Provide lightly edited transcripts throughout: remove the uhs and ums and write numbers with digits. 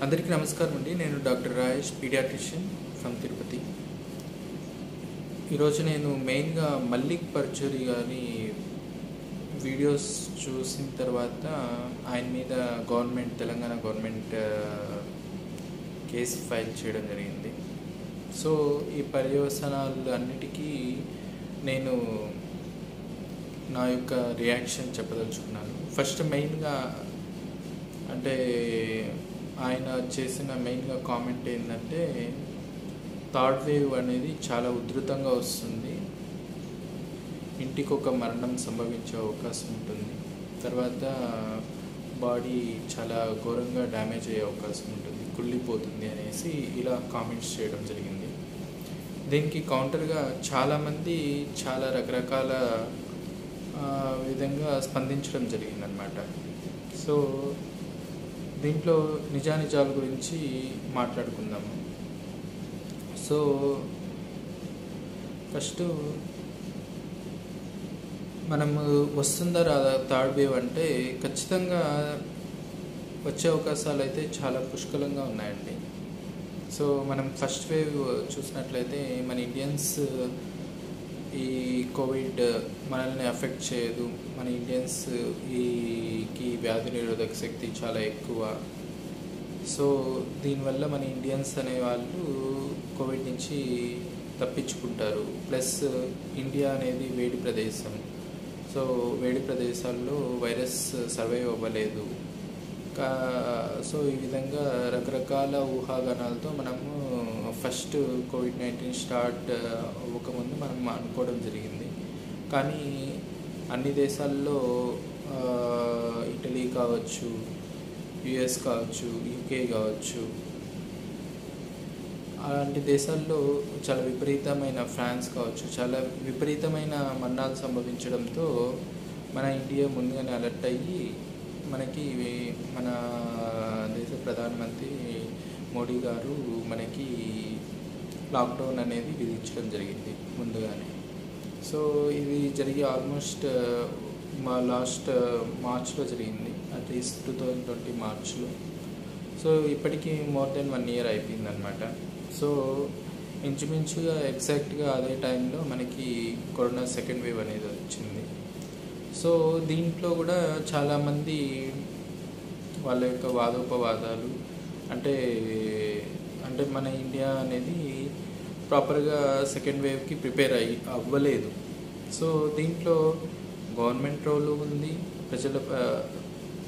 అందరికీ నమస్కారం అండి. నేను doctor Rajesh, paediatrician from Tirupati. ఈరోజు నేను మెయిన్గా మల్లిక్ పర్చూరి గారి వీడియోస్ చూసిన తర్వాత ఆయన మీద తెలంగాణ గవర్నమెంట్ కేసు ఫైల్ చేయడం జరిగింది. సో ఈ పర్యవసానాలు అన్నిటికీ నేను నా యొక్క రియాక్షన్ చెప్పదలుచుకున్నాను. ఫస్ట్ మెయిన్గా అంటే ఆయన చేసిన మెయిన్గా కామెంట్ ఏంటంటే, థర్డ్ వేవ్ అనేది చాలా ఉధృతంగా వస్తుంది, ఇంటికి ఒక మరణం సంభవించే అవకాశం ఉంటుంది, తర్వాత బాడీ చాలా ఘోరంగా డ్యామేజ్ అయ్యే అవకాశం ఉంటుంది, కుళ్ళిపోతుంది అనేసి ఇలా కామెంట్స్ చేయడం జరిగింది. దీనికి కౌంటర్గా చాలామంది చాలా రకరకాల విధంగా స్పందించడం జరిగిందనమాట. సో దీంట్లో నిజానిజాల గురించి మాట్లాడుకుందాము. సో ఫస్ట్ మనము వస్తుందా రాదా థర్డ్ వేవ్ అంటే, ఖచ్చితంగా వచ్చే అవకాశాలు అయితే చాలా పుష్కలంగా ఉన్నాయండి. సో మనం ఫస్ట్ వేవ్ చూసినట్లయితే మన ఇండియన్స్ ఈ కోవిడ్ మనల్ని అఫెక్ట్ చేయదు, మన ఇండియన్స్ ఈ వ్యాధి నిరోధక శక్తి చాలా ఎక్కువ. సో దీనివల్ల మన ఇండియన్స్ అనేవాళ్ళు కోవిడ్ నుంచి తప్పించుకుంటారు. ప్లస్ ఇండియా అనేది వేడి ప్రదేశం. సో వేడి ప్రదేశాల్లో వైరస్ సర్వైవ్ అవ్వలేదు. సో ఈ విధంగా రకరకాల ఊహాగానాలతో మనము ఫస్ట్ కోవిడ్-19 స్టార్ట్ అవ్వకముందు మనం అనుకోవడం జరిగింది. కానీ అన్ని దేశాల్లో ఇటలీ కావచ్చు, యుఎస్ కావచ్చు, యూకే కావచ్చు, అలాంటి దేశాల్లో చాలా విపరీతమైన, ఫ్రాన్స్ కావచ్చు, చాలా విపరీతమైన మరణాలు సంభవించడంతో మన ఇండియా ముందుగానే అలర్ట్ అయ్యి మనకి మన దేశ ప్రధానమంత్రి మోడీ గారు మనకి లాక్డౌన్ అనేది విధించడం జరిగింది ముందుగానే. సో ఇది జరిగి ఆల్మోస్ట్ లాస్ట్ మార్చ్లో జరిగింది, అట్లీస్ట్ 2020 మార్చ్లో. సో ఇప్పటికీ మోర్ దెన్ 1 year అయిపోయిందనమాట. సో ఇంచుమించుగా ఎగ్జాక్ట్గా అదే టైంలో మనకి కరోనా సెకండ్ వేవ్ అనేది వచ్చింది. సో దీంట్లో కూడా చాలామంది వాళ్ళ యొక్క వాదోపవాదాలు అంటే మన ఇండియా అనేది ప్రాపర్గా సెకండ్ వేవ్కి ప్రిపేర్ అవ్వలేదు. సో దీంట్లో గవర్నమెంట్ రోలు ఉంది, ప్రజల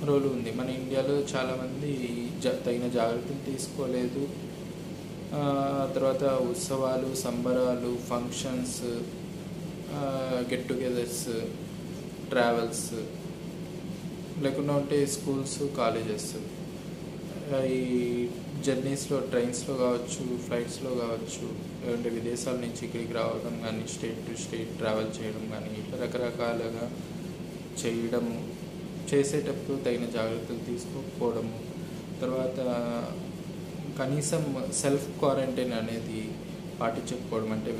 రోలు ఉంది. మన ఇండియాలో చాలామంది తగిన జాగ్రత్తలు తీసుకోలేదు. తర్వాత ఉత్సవాలు, సంబరాలు, ఫంక్షన్స్, గెట్ టుగెదర్స్, ట్రావెల్స్, లేకుండా ఉంటే స్కూల్స్, కాలేజెస్, ఈ జర్నీస్లో ట్రైన్స్లో కావచ్చు, ఫ్లైట్స్లో కావచ్చు, లేదంటే విదేశాల నుంచి ఇక్కడికి రావడం కానీ, స్టేట్ టు స్టేట్ ట్రావెల్ చేయడం కానీ, ఇట్లా రకరకాలుగా చేసేటప్పుడు తగిన జాగ్రత్తలు తీసుకోకపోవడము, తర్వాత కనీసం సెల్ఫ్ క్వారంటైన్ అనేది పాటించకపోవడం. అంటే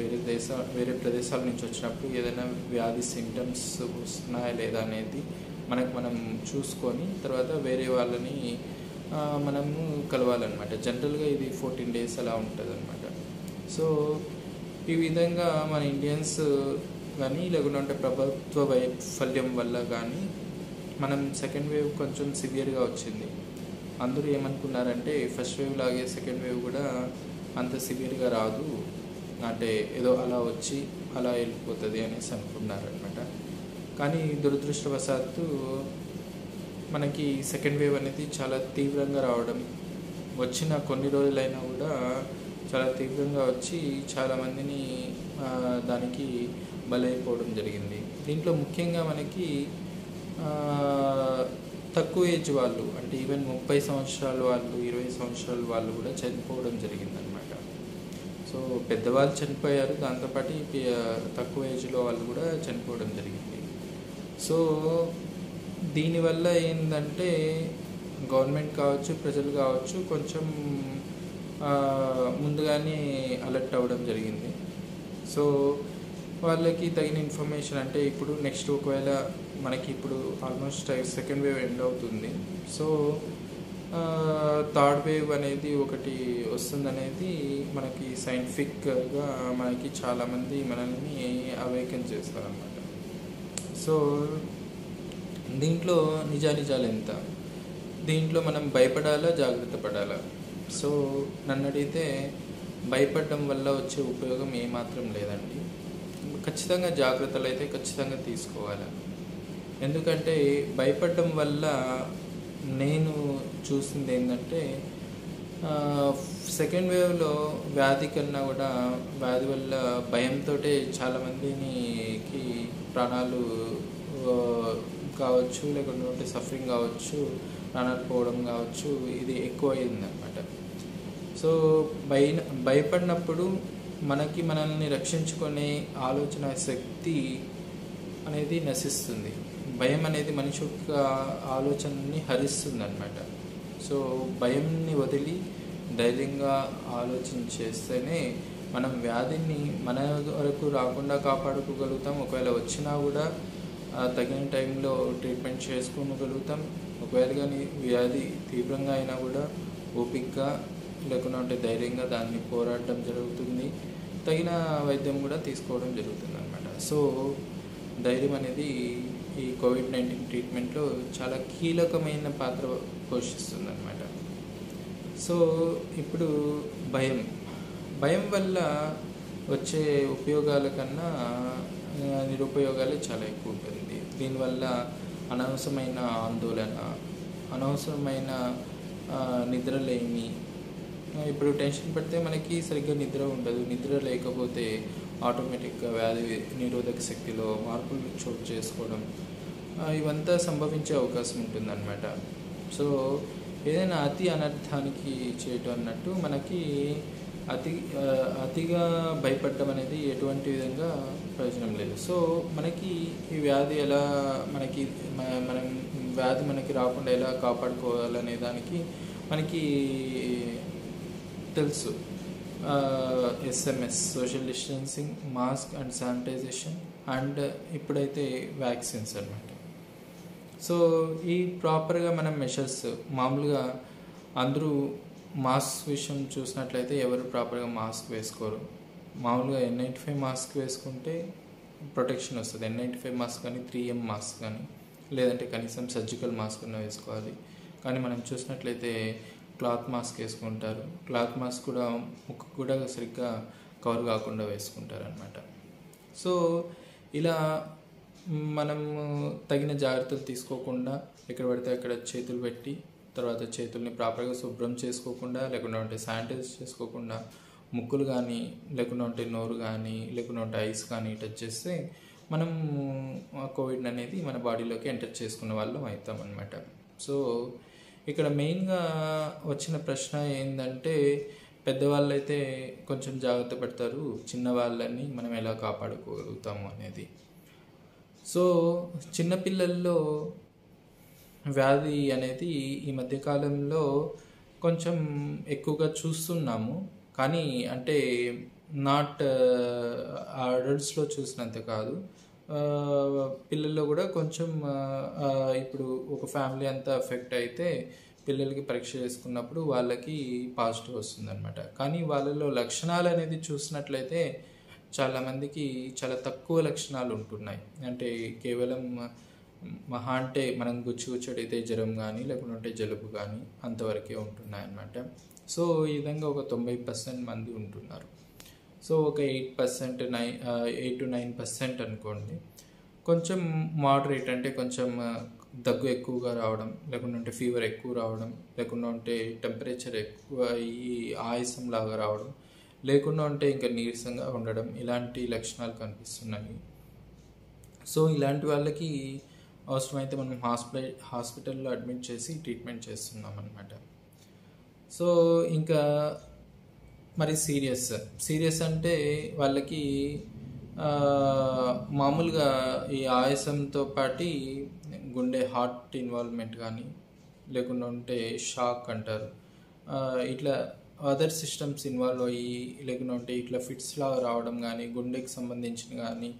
వేరే ప్రదేశాల నుంచి వచ్చినప్పుడు ఏదైనా వ్యాధి సింటమ్స్ వస్తున్నాయా లేదా అనేది మనం చూసుకొని తర్వాత వేరే వాళ్ళని మనము కలవాలన్నమాట. జనరల్గా ఇది 14 days అలా ఉంటుంది అనమాట. సో ఈ విధంగా మన ఇండియన్స్ కానీ, లేకుంటే ప్రభుత్వ వైఫల్యం వల్ల కానీ మనం సెకండ్ వేవ్ కొంచెం సివియర్గా వచ్చింది. అందరూ ఏమనుకున్నారంటే ఫస్ట్ వేవ్ లాగే సెకండ్ వేవ్ కూడా అంత సివియర్గా రాదు, అంటే ఏదో అలా వచ్చి అలా వెళ్ళిపోతుంది అనేసి అనుకున్నారనమాట. కానీ దురదృష్టవశాత్తు మనకి సెకండ్ వేవ్ అనేది చాలా తీవ్రంగా రావడం, వచ్చిన కొన్ని రోజులైనా కూడా చాలా తీవ్రంగా వచ్చి చాలామందిని దానికి బలైపోవడం జరిగింది. దీంట్లో ముఖ్యంగా మనకి తక్కువ ఏజ్ వాళ్ళు, అంటే ఈవెన్ 30 సంవత్సరాల వాళ్ళు, 20 సంవత్సరాల వాళ్ళు కూడా చనిపోవడం జరిగిందనమాట. సో పెద్దవాళ్ళు చనిపోయారు, దాంతోపాటు తక్కువ ఏజ్లో వాళ్ళు కూడా చనిపోవడం జరిగింది. సో దీనివల్ల ఏంటంటే గవర్నమెంట్ కావచ్చు, ప్రజలు కావచ్చు, కొంచెం ముందుగానే అలర్ట్ అవ్వడం జరిగింది. సో వాళ్ళకి తగిన ఇన్ఫర్మేషన్, అంటే ఇప్పుడు నెక్స్ట్ ఒకవేళ మనకి ఇప్పుడు ఆల్మోస్ట్ సెకండ్ వేవ్ ఎండ్ అవుతుంది. సో థర్డ్ వేవ్ అనేది ఒకటి వస్తుందనేది మనకి సైంటిఫిక్గా మనకి చాలామంది మనల్ని అవేకన్ చేస్తారన్నమాట. సో దీంట్లో నిజాలు ఎంత, దీంట్లో మనం భయపడాలా జాగ్రత్త పడాలా? సో నన్ను అడిగితే భయపడడం వల్ల వచ్చే ఉపయోగం ఏమాత్రం లేదండి. ఖచ్చితంగా జాగ్రత్తలు అయితే ఖచ్చితంగా తీసుకోవాలి. ఎందుకంటే భయపడడం వల్ల నేను చూసింది ఏంటంటే సెకండ్ వేవ్లో వ్యాధి కన్నా కూడా వ్యాధి వల్ల భయంతో చాలామందికి ప్రాణాలు కావచ్చు, లేకుంటే సఫరింగ్ కావచ్చు, ప్రాణాలు పోవడం కావచ్చు, ఇది ఎక్కువ అయిందనమాట. సో భయపడినప్పుడు మనల్ని రక్షించుకునే ఆలోచన శక్తి అనేది నశిస్తుంది. భయం అనేది మనిషి యొక్క ఆలోచనని హరిస్తుంది అనమాట. సో భయంని వదిలి ధైర్యంగా ఆలోచన చేస్తేనే మనం వ్యాధిని మన వరకు రాకుండా కాపాడుకోగలుగుతాం. ఒకవేళ వచ్చినా కూడా తగిన టైంలో ట్రీట్మెంట్ చేసుకోగలుగుతాం. ఒకవేళ కానీ వ్యాధి తీవ్రంగా అయినా కూడా ఓపికగా లేకుంటే ధైర్యంగా దాన్ని పోరాడడం జరుగుతుంది. తగిన వైద్యం కూడా తీసుకోవడం జరుగుతుంది అనమాట. సో ధైర్యం అనేది ఈ కోవిడ్-19 ట్రీట్మెంట్లో చాలా కీలకమైన పాత్ర పోషిస్తుంది అనమాట. సో ఇప్పుడు భయం వల్ల వచ్చే ఉపయోగాల కన్నా నిరుపయోగాలే చాలా ఎక్కువ ఉంటుంది. దీనివల్ల అనవసరమైన ఆందోళన, అనవసరమైన నిద్రలేమి. ఇప్పుడు టెన్షన్ పడితే మనకి సరిగ్గా నిద్ర ఉండదు. నిద్ర లేకపోతే ఆటోమేటిక్గా వ్యాధి నిరోధక శక్తిలో మార్పులు చోటు చేసుకోవడం, ఇవంతా సంభవించే అవకాశం ఉంటుందన్నమాట. సో ఏదైనా అతి అనర్థానికి చేయటం అన్నట్టు మనకి అతిగా భయపడడం అనేది ఎటువంటి విధంగా ప్రయోజనం లేదు. సో మనకి ఈ వ్యాధి ఎలా మనం వ్యాధి మనకి రాకుండా ఎలా కాపాడుకోవాలనే దానికి మనకి తెలుసు. SMS, social distancing, mask and sanitization, and ఇప్పుడైతే వ్యాక్సిన్స్ అన్నమాట. సో ఈ ప్రాపర్గా మనం మెషర్స్ మామూలుగా అందరూ మాస్క్ విషయం చూసినట్లయితే ఎవరు ప్రాపర్గా మాస్క్ వేసుకోరు. మామూలుగా N95 మాస్క్ వేసుకుంటే ప్రొటెక్షన్ వస్తుంది. N95 మాస్క్ కానీ 3M మాస్క్ కానీ లేదంటే కనీసం సర్జికల్ మాస్క్ అన్న వేసుకోవాలి. కానీ మనం చూసినట్లయితే క్లాత్ మాస్క్ వేసుకుంటారు. క్లాత్ మాస్క్ కూడా ముక్కు కూడా సరిగ్గా కవర్ కాకుండా వేసుకుంటారు అనమాట. సో ఇలా మనం తగిన జాగ్రత్తలు తీసుకోకుండా ఎక్కడ పడితే అక్కడ చేతులు పెట్టి తర్వాత చేతుల్ని ప్రాపర్గా శుభ్రం చేసుకోకుండా లేకుంటే శానిటైజ్ చేసుకోకుండా ముక్కులు కానీ లేకుంటే నోరు కానీ లేకుంటే ఐస్ కానీ టచ్ చేస్తే మనం కోవిడ్ అనేది మన బాడీలోకి ఎంటర్ చేసుకున్న వాళ్ళం అవుతాం అనమాట. సో ఇక్కడ మెయిన్గా వచ్చిన ప్రశ్న ఏంటంటే పెద్దవాళ్ళు అయితే కొంచెం జాగ్రత్త పడతారు, చిన్నవాళ్ళని మనం ఎలా కాపాడుకోగలుగుతాము అనేది. సో చిన్నపిల్లల్లో వ్యాధి అనేది ఈ మధ్యకాలంలో కొంచెం ఎక్కువగా చూస్తున్నాము. కానీ అంటే నాట్ అడల్ట్స్లో చూసినంత కాదు, పిల్లల్లో కూడా కొంచెం ఇప్పుడు ఒక ఫ్యామిలీ అంతా ఎఫెక్ట్ అయితే పిల్లలకి పరీక్ష చేసుకున్నప్పుడు వాళ్ళకి పాజిటివ్ వస్తుంది అనమాట. కానీ వాళ్ళలో లక్షణాలు అనేది చూసినట్లయితే చాలామందికి చాలా తక్కువ లక్షణాలు ఉంటున్నాయి. అంటే కేవలం మహా అంటే మనం గుచ్చుడైతే జ్వరం కానీ లేకుంటే జలుబు కానీ అంతవరకే ఉంటున్నాయి అన్నమాట. సో ఈ విధంగా ఒక 90% మంది ఉంటున్నారు. సో ఒక 8 to 9% అనుకోండి కొంచెం మోడరేట్, అంటే కొంచెం దగ్గు ఎక్కువగా రావడం లేకుంటే ఫీవర్ ఎక్కువ రావడం లేకుంటే టెంపరేచర్ ఎక్కువ అయ్యి ఆయాసం లాగా రావడం లేకుంటే ఇంకా నీరసంగా ఉండడం, ఇలాంటి లక్షణాలు కనిపిస్తున్నాయి. సో ఇలాంటి వాళ్ళకి అవసరమైతే మనం హాస్పిటల్లో అడ్మిట్ చేసి ట్రీట్మెంట్ చేస్తున్నాం అన్నమాట. సో ఇంకా మరి సీరియస్ అంటే వాళ్ళకి మామూలుగా ఈ ఆయాసంతో పాటు గుండె హార్ట్ ఇన్వాల్వ్మెంట్ కానీ లేకుంటే షాక్ అంటారు, ఇట్లా అదర్ సిస్టమ్స్ ఇన్వాల్వ్ అయ్యి లేకుంటే ఇట్లా ఫిట్స్ లాగా రావడం కానీ గుండెకి సంబంధించిన కానీ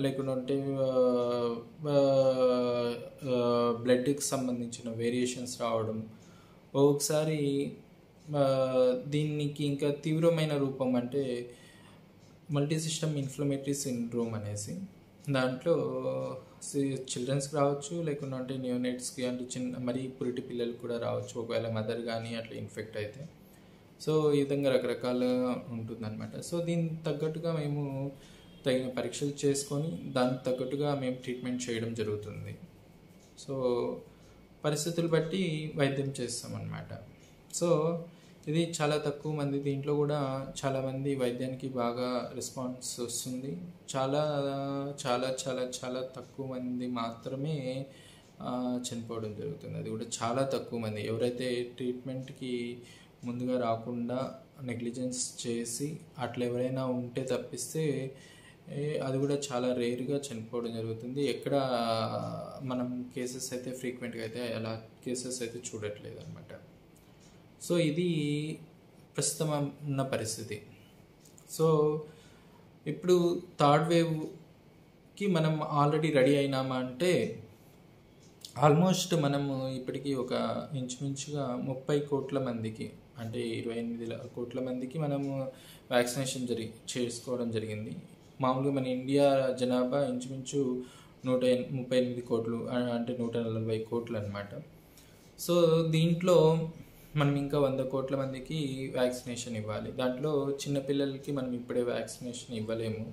లేకుంటే బ్లడ్కి సంబంధించిన వేరియేషన్స్ రావడం, ఒక్కొక్కసారి దీనికి ఇంకా తీవ్రమైన రూపం అంటే మల్టీ సిస్టమ్ ఇన్ఫ్లమేటరీ సిండ్రోమ్ అనేసి, దాంట్లో చిల్డ్రన్స్కి రావచ్చు, లేకుండా అంటే న్యూనేట్స్కి అంటే మరీ పురిటి పిల్లలు కూడా రావచ్చు, ఒకవేళ మదర్ కానీ అట్లా ఇన్ఫెక్ట్ అయితే. సో ఈ విధంగా రకరకాల ఉంటుందన్నమాట. సో దీనికి తగ్గట్టుగా మేము తగిన పరీక్షలు చేసుకొని దానికి తగ్గట్టుగా మేము ట్రీట్మెంట్ చేయడం జరుగుతుంది. సో పరిస్థితులు బట్టి వైద్యం చేస్తామన్నమాట. సో ఇది చాలా తక్కువ మంది, దీంట్లో కూడా చాలామంది వైద్యానికి బాగా రెస్పాన్స్ వస్తుంది. చాలా చాలా చాలా చాలా తక్కువ మంది మాత్రమే చనిపోవడం జరుగుతుంది. అది కూడా చాలా తక్కువ మంది. ఎవరైతే ట్రీట్మెంట్కి ముందుగా రాకుండా నెగ్లిజెన్స్ చేసి అట్లా ఎవరైనా ఉంటే తప్పిస్తే అది కూడా చాలా రేర్గా చనిపోవడం జరుగుతుంది. ఎక్కడ మనం కేసెస్ అయితే ఫ్రీక్వెంట్గా అయితే అలా కేసెస్ అయితే చూడట్లేదు అనమాట. సో ఇది ప్రస్తుతం ఉన్న పరిస్థితి. సో ఇప్పుడు థర్డ్ వేవ్కి మనం ఆల్రెడీ రెడీ అయినామా అంటే ఆల్మోస్ట్ మనము ఇప్పటికీ ఒక ఇంచుమించుగా 30 కోట్ల మందికి అంటే 28 కోట్ల మందికి మనము వ్యాక్సినేషన్ చేసుకోవడం జరిగింది. మామూలుగా మన ఇండియా జనాభా ఇంచుమించు 138 కోట్లు అంటే 140 కోట్లు అనమాట. సో దీంట్లో మనం ఇంకా 100 కోట్ల మందికి వ్యాక్సినేషన్ ఇవ్వాలి. దాంట్లో చిన్నపిల్లలకి మనం ఇప్పుడే వ్యాక్సినేషన్ ఇవ్వలేము.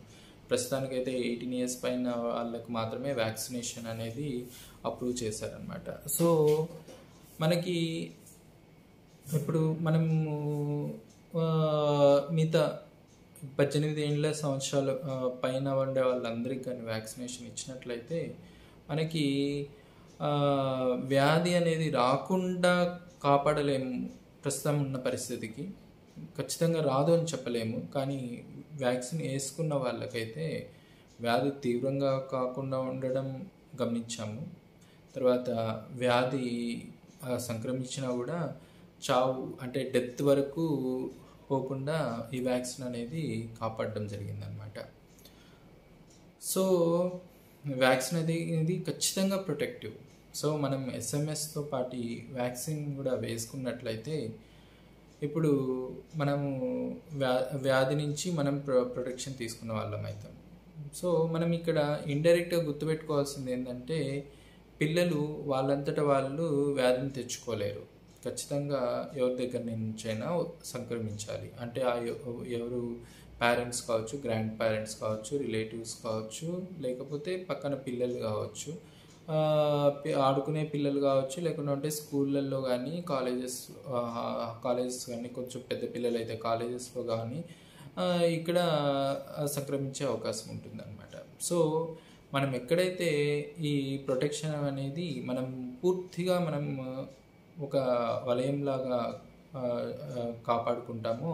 ప్రస్తుతానికైతే 18 years పైన వాళ్ళకు మాత్రమే వ్యాక్సినేషన్ అనేది అప్రూవ్ చేశారనమాట. సో మనకి ఇప్పుడు మనము మిగతా 18 సంవత్సరాల పైన ఉండే వాళ్ళందరికీ కానీ వ్యాక్సినేషన్ ఇచ్చినట్లయితే మనకి వ్యాధి అనేది రాకుండా కాపాడలేము. ప్రస్తుతం ఉన్న పరిస్థితికి ఖచ్చితంగా రాదు అని చెప్పలేము, కానీ వ్యాక్సిన్ వేసుకున్న వాళ్ళకైతే వ్యాధి తీవ్రంగా కాకుండా ఉండడం గమనించాము. తర్వాత వ్యాధి సంక్రమించినా కూడా చావు అంటే డెత్ వరకు పోకుండా ఈ వ్యాక్సిన్ అనేది కాపాడడం జరిగిందనమాట. సో వ్యాక్సిన్ అనేది ఖచ్చితంగా ప్రొటెక్టివ్. సో మనం ఎస్ఎంఎస్తో పాటు వ్యాక్సిన్ కూడా వేసుకున్నట్లయితే ఇప్పుడు మనము వ్యాధి నుంచి మనం ప్రొటెక్షన్ తీసుకున్న వాళ్ళం అవుతాం. సో మనం ఇక్కడ ఇండైరెక్ట్గా గుర్తుపెట్టుకోవాల్సింది ఏంటంటే పిల్లలు వాళ్ళంతటా వాళ్ళు వ్యాధిని తెచ్చుకోలేరు. ఖచ్చితంగా ఎవరి దగ్గర నుంచైనా సంక్రమించాలి. అంటే ఎవరు పేరెంట్స్ కావచ్చు, గ్రాండ్ పేరెంట్స్ కావచ్చు, రిలేటివ్స్ కావచ్చు, లేకపోతే పక్కన పిల్లలు కావచ్చు, ఆడుకునే పిల్లలు కావచ్చు, లేకుంటే స్కూళ్ళల్లో కానీ కాలేజెస్ కానీ కొంచెం పెద్ద పిల్లలు అయితే కాలేజెస్లో కానీ ఇక్కడ సంక్రమించే అవకాశం ఉంటుందన్నమాట. సో మనం ఎక్కడైతే ఈ ప్రొటెక్షన్ అనేది మనం పూర్తిగా మనం ఒక వలయంలాగా కాపాడుకుంటామో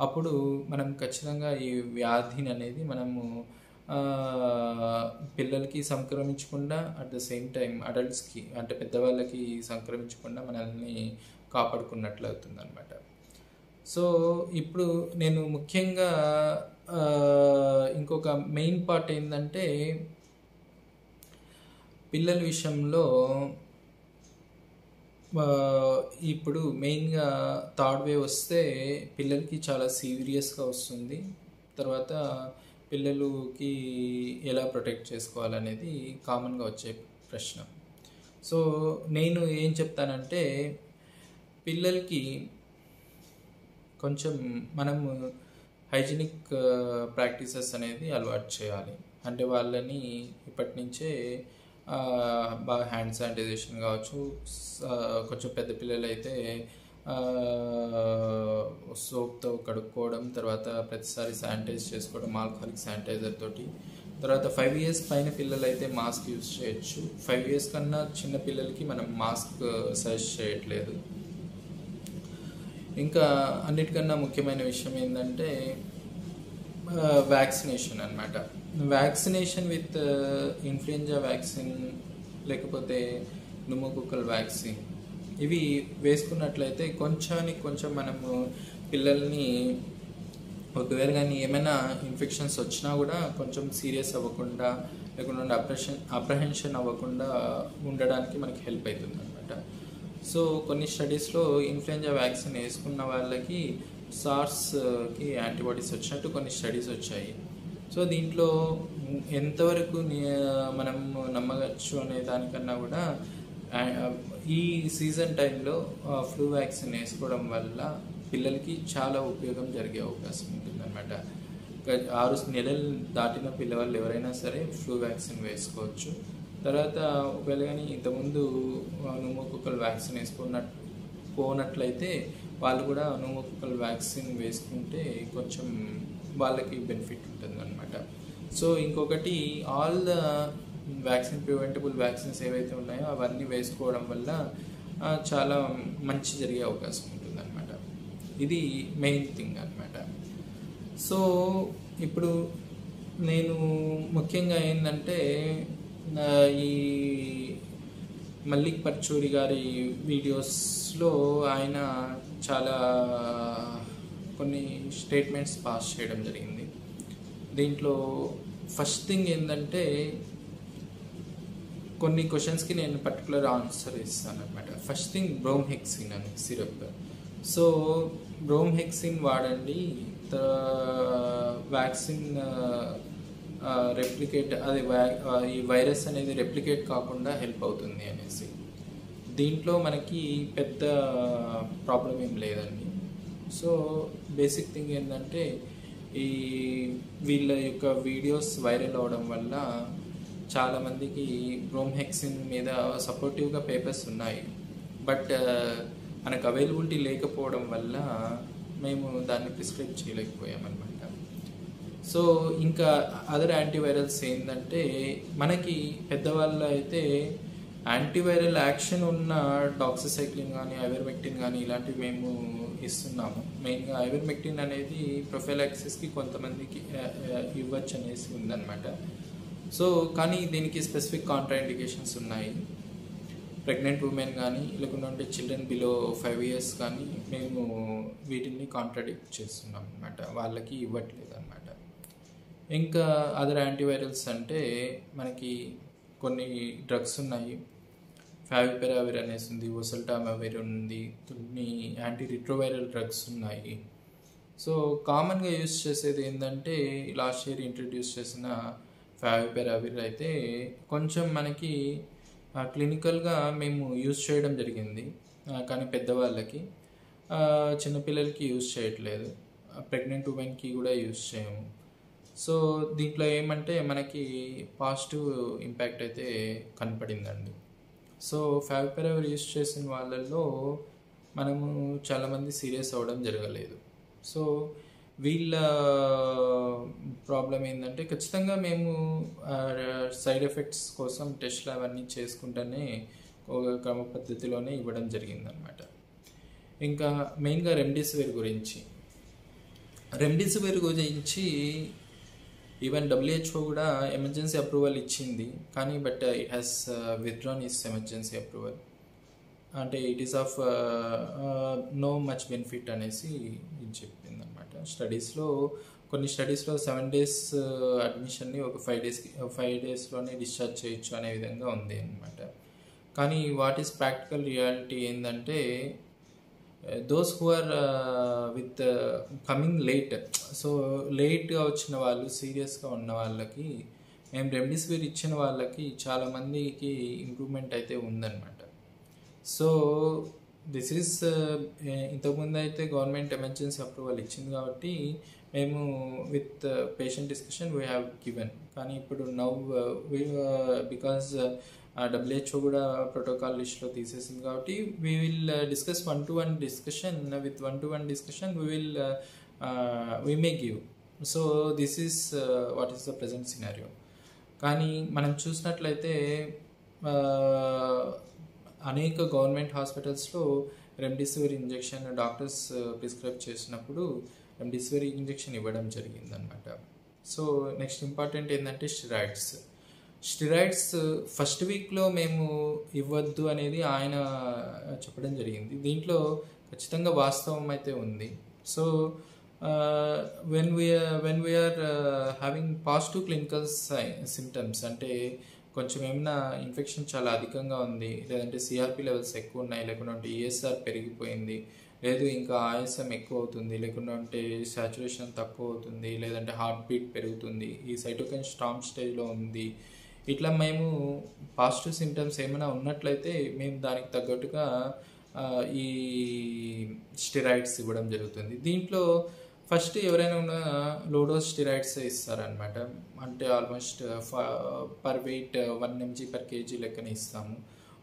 అప్పుడు మనం ఖచ్చితంగా ఈ వ్యాధిని అనేది మనము పిల్లలకి సంక్రమించకుండా అట్ ద సేమ్ టైం అడల్ట్స్కి అంటే పెద్దవాళ్ళకి సంక్రమించకుండా మనల్ని కాపాడుకున్నట్లు అవుతుంది అనమాట. సో ఇప్పుడు నేను ముఖ్యంగా ఇంకొక మెయిన్ పార్ట్ ఏంటంటే పిల్లల విషయంలో ఇప్పుడు మెయిన్గా థర్డ్ వేవ్ వస్తే పిల్లలకి చాలా సీరియస్గా వస్తుంది. తర్వాత పిల్లలకి ఎలా ప్రొటెక్ట్ చేసుకోవాలనేది కామన్గా వచ్చే ప్రశ్న. సో నేను ఏం చెప్తానంటే పిల్లలకి కొంచెం మనము హైజీనిక్ ప్రాక్టీసెస్ అనేది అలవాటు చేయాలి. అంటే వాళ్ళని ఇప్పటి నుంచే బాగా హ్యాండ్ శానిటైజేషన్ కావచ్చు, కొంచెం పెద్ద పిల్లలు అయితే సోప్తో కడుక్కోవడం, తర్వాత ప్రతిసారి శానిటైజ్ చేసుకోవడం ఆల్కహాలిక్ శానిటైజర్ తోటి. తర్వాత 5 years పైన పిల్లలు అయితే మాస్క్ యూజ్ చేయొచ్చు. 5 years కన్నా చిన్న పిల్లలకి మనం మాస్క్ సజెస్ట్ చేయట్లేదు. ఇంకా అన్నిటికన్నా ముఖ్యమైన విషయం ఏంటంటే వ్యాక్సినేషన్ అన్నమాట. వ్యాక్సినేషన్ విత్ ఇన్ఫ్లుయెంజా వ్యాక్సిన్ లేకపోతే న్యూమోకోకల్ వ్యాక్సిన్ ఇవి వేసుకున్నట్లయితే కొంచెం మనము పిల్లల్ని ఒకవేళ కానీ ఏమైనా ఇన్ఫెక్షన్స్ వచ్చినా కూడా కొంచెం సీరియస్ అవ్వకుండా లేకుంటే అప్రహెన్షన్ అవ్వకుండా ఉండడానికి మనకి హెల్ప్ అవుతుంది అనమాట. సో కొన్ని స్టడీస్లో ఇన్ఫ్లుయెంజా వ్యాక్సిన్ వేసుకున్న వాళ్ళకి సార్స్కి యాంటీబాడీస్ వచ్చినట్టు కొన్ని స్టడీస్ వచ్చాయి. సో దీంట్లో ఎంతవరకు మనం నమ్మవచ్చు అనే దానికన్నా కూడా ఈ సీజన్ టైంలో ఫ్లూ వ్యాక్సిన్ వేసుకోవడం వల్ల పిల్లలకి చాలా ఉపయోగం జరిగే అవకాశం ఉంటుందన్నమాట. 6 నెలలు దాటిన పిల్లవాళ్ళు ఎవరైనా సరే ఫ్లూ వ్యాక్సిన్ వేసుకోవచ్చు. తర్వాత ఒకవేళ కానీ ఇంతకుముందు న్యూమోకోకల్ వ్యాక్సిన్ పోనట్లయితే వాళ్ళు కూడా న్యూమోకోకల్ వ్యాక్సిన్ వేసుకుంటే కొంచెం వాళ్ళకి బెనిఫిట్ ఉంటుందన్నమాట. సో ఇంకొకటి all the vaccine preventable vaccines ఏవైతే ఉన్నాయో అవన్నీ వేసుకోవడం వల్ల చాలా మంచి జరిగే అవకాశం ఉంటుందన్నమాట. ఇది మెయిన్ థింగ్ అన్నమాట. సో ఇప్పుడు నేను ముఖ్యంగా ఏంటంటే ఈ మల్లిక్ పర్చూరి గారి వీడియోస్లో ఆయన చాలా కొన్ని స్టేట్మెంట్స్ పాస్ చేయడం జరిగింది. దీంట్లో ఫస్ట్ థింగ్ ఏంటంటే కొన్ని క్వశ్చన్స్కి నేను పర్టికులర్ ఆన్సర్ ఇస్తాను అనమాట. ఫస్ట్ థింగ్ బ్రోమ్హెక్సిన్ అని సిరప్. సో బ్రోమ్హెక్సిన్ వాడండి, వ్యాక్సిన్ రెప్లికేట్ అది ఈ వైరస్ అనేది రెప్లికేట్ కాకుండా హెల్ప్ అవుతుంది అనేసి. దీంట్లో మనకి పెద్ద ప్రాబ్లం ఏం లేదండి. సో బేసిక్ థింగ్ ఏంటంటే ఈ వీళ్ళ యొక్క వీడియోస్ వైరల్ అవడం వల్ల చాలామందికి బ్రోమ్హెక్సిన్ మీద సపోర్టివ్గా పేపర్స్ ఉన్నాయి, బట్ మనకు అవైలబిలిటీ లేకపోవడం వల్ల మేము దాన్ని ప్రిస్క్రైబ్ చేయలేకపోయామన్నమాట. సో ఇంకా అదర్ యాంటీవైరల్స్ ఏంటంటే మనకి పెద్దవాళ్ళు అయితే యాంటీవైరల్ యాక్షన్ ఉన్న డాక్సిసైక్లిన్ కానీ ఐవర్మెక్టిన్ కానీ ఇలాంటివి మేము ఇస్తున్నాము. మెయిన్గా ఐవర్మెక్టిన్ అనేది ప్రొఫైలాక్సిస్కి కొంతమందికి ఇవ్వచ్చు అనేసి ఉందన్నమాట. సో కానీ దీనికి స్పెసిఫిక్ కాంట్రా ఇండికేషన్స్ ఉన్నాయి. ప్రెగ్నెంట్ ఉమెన్ కానీ లేకుంటే చిల్డ్రన్ బిలో 5 years కానీ మేము వీటిని కాంట్రాడిక్ట్ చేస్తున్నాం అనమాట, వాళ్ళకి ఇవ్వట్లేదు అనమాట. ఇంకా అదర్ యాంటీవైరల్స్ అంటే మనకి కొన్ని డ్రగ్స్ ఉన్నాయి. ఫావిపిరావిర్ అనేసి ఉంది, ఓసల్టామావిర్ ఉంది, కొన్ని యాంటీ రిట్రోవైరల్ డ్రగ్స్ ఉన్నాయి. సో కామన్గా యూస్ చేసేది ఏంటంటే లాస్ట్ ఇయర్ ఇంట్రడ్యూస్ చేసిన ఫావిపిరావిర్ అయితే కొంచెం మనకి క్లినికల్గా మేము యూజ్ చేయడం జరిగింది, కానీ పెద్దవాళ్ళకి, చిన్నపిల్లలకి యూజ్ చేయట్లేదు, ప్రెగ్నెంట్ ఉమెన్కి కూడా యూజ్ చేయము. సో దీంట్లో ఏమంటే మనకి పాజిటివ్ ఇంపాక్ట్ అయితే కనపడిందండి. సో ఫావిపిరావిర్ యూజ్ చేసిన వాళ్ళల్లో మనము చాలామంది సీరియస్ అవ్వడం జరగలేదు. సో వీళ్ళ ప్రాబ్లం ఏంటంటే ఖచ్చితంగా మేము సైడ్ ఎఫెక్ట్స్ కోసం టెస్ట్లు అవన్నీ చేసుకుంటూనే ఒక క్రమ పద్ధతిలోనే ఇవ్వడం జరిగిందనమాట. ఇంకా మెయిన్గా రెమ్డెసివిర్ గురించి ఈవెన్ WHO కూడా ఎమర్జెన్సీ అప్రూవల్ ఇచ్చింది, కానీ but it has withdrawn is emergency approval. అంటే it is of no much benefit అనేసి ఇది చెప్పింది అనమాట. కొన్ని స్టడీస్లో 7 days అడ్మిషన్ని ఒక 5 daysలోనే డిశ్చార్జ్ చేయొచ్చు అనే విధంగా ఉంది అనమాట. కానీ వాట్ ఈస్ ప్రాక్టికల్ రియాలిటీ ఏంటంటే those who are with coming late, so లేట్గా వచ్చిన వాళ్ళు, సీరియస్గా ఉన్న వాళ్ళకి మేము రెమ్డెసివిర్ ఇచ్చిన వాళ్ళకి చాలామందికి ఇంప్రూవ్మెంట్ అయితే ఉందన్నమాట. సో దిస్ ఈస్ ఇంతకుముందు అయితే గవర్నమెంట్ ఎమర్జెన్సీ అప్రూవల్ ఇచ్చింది కాబట్టి మేము with patient discussion we have given. కానీ ఇప్పుడు బికాజ్ WHO కూడా ప్రోటోకాల్ లిస్ట్లో తీసేసింది కాబట్టి we will discuss 1-to-1 discussion. With 1-to-1 discussion we may give. So this is what is the present scenario. కానీ మనం చూసినట్లయితే అనేక గవర్నమెంట్ హాస్పిటల్స్లో రెమ్డెసివిర్ ఇంజెక్షన్ డాక్టర్స్ ప్రిస్క్రైబ్ చేసినప్పుడు రెమ్డెసివిర్ ఇంజెక్షన్ ఇవ్వడం జరిగిందనమాట. సో నెక్స్ట్ ఇంపార్టెంట్ ఏంటంటే స్టిరాయిడ్స్ ఫస్ట్ వీక్లో మేము ఇవ్వద్దు అనేది ఆయన చెప్పడం జరిగింది. దీంట్లో ఖచ్చితంగా వాస్తవం అయితే ఉంది. So when we are having positive clinical symptoms, అంటే కొంచెం ఏమైనా ఇన్ఫెక్షన్ చాలా అధికంగా ఉంది, లేదంటే సిఆర్పి లెవెల్స్ ఎక్కువ ఉన్నాయి, లేకుంటే ఈఎస్ఆర్ పెరిగిపోయింది, లేదు ఇంకా ఆయాసం ఎక్కువ అవుతుంది, లేకుంటే సాచురేషన్ తక్కువ అవుతుంది, లేదంటే హార్ట్ బీట్ పెరుగుతుంది, ఈ సైటోకైన్ స్టార్మ్ స్టేజ్లో ఉంది, ఇట్లా మేము పాజిటివ్ సిమ్టమ్స్ ఏమైనా ఉన్నట్లయితే మేము దానికి తగ్గట్టుగా ఈ స్టెరాయిడ్స్ ఇవ్వడం జరుగుతుంది. దీంట్లో ఫస్ట్ ఎవరైనా ఉన్న లోడోస్ స్టెరాయిడ్స్ ఇస్తారనమాట. అంటే ఆల్మోస్ట్ పర్ వెయిట్ 1 mg/kg లెక్కన ఇస్తాము.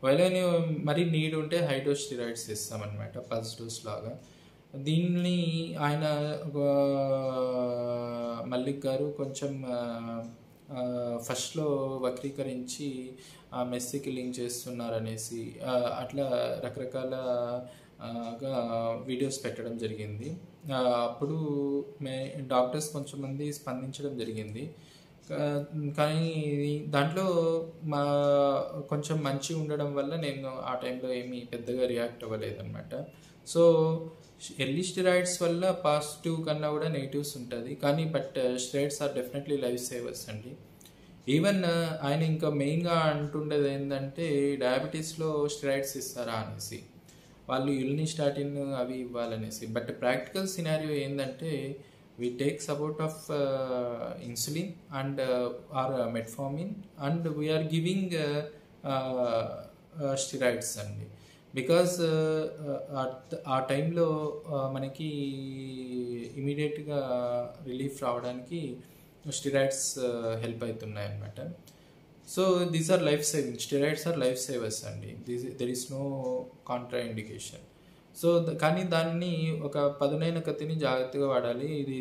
వైలేని మరీ నీడ్ ఉంటే హైడోస్ స్టెరాయిడ్స్ ఇస్తామన్నమాట, పల్స్ డోస్ లాగా. దీన్ని ఆయన మల్లిక్ గారు కొంచెం ఫస్ట్లో వక్రీకరించి మెస్సీకి లింక్ చేస్తున్నారనేసి అట్లా రకరకాల వీడియోస్ పెట్టడం జరిగింది. అప్పుడు డాక్టర్స్ కొంచెంమంది స్పందించడం జరిగింది. కానీ దాంట్లో కొంచెం మంచి ఉండడం వల్ల నేను ఆ టైంలో ఏమీ పెద్దగా రియాక్ట్ అవ్వలేదన్నమాట. సో ఎర్లీ స్టెరాయిడ్స్ వల్ల పాజిటివ్ కన్నా కూడా నెగిటివ్స్ ఉంటుంది, కానీ but steroids are definitely life savers అండి. ఈవెన్ ఆయన ఇంకా మెయిన్గా అంటుండేది ఏంటంటే డయాబెటీస్లో స్టెరాయిడ్స్ ఇస్తారా అనేసి, వాళ్ళు యుల్నిస్టాటిన్ అవి ఇవ్వాలనేసి. బట్ ప్రాక్టికల్ సినారియో ఏంటంటే we take support of insulin and or metformin, and we are giving steroids అండి. బికాస్ ఆ టైంలో మనకి ఇమీడియట్గా రిలీఫ్ రావడానికి స్టెరాయిడ్స్ హెల్ప్ అవుతున్నాయి అన్నమాట. So these are life saving, steroids are life savers అండి. There is no contraindication. So కానీ దాన్ని ఒక పదునైన కత్తిని జాగ్రత్తగా వాడాలి. ఇది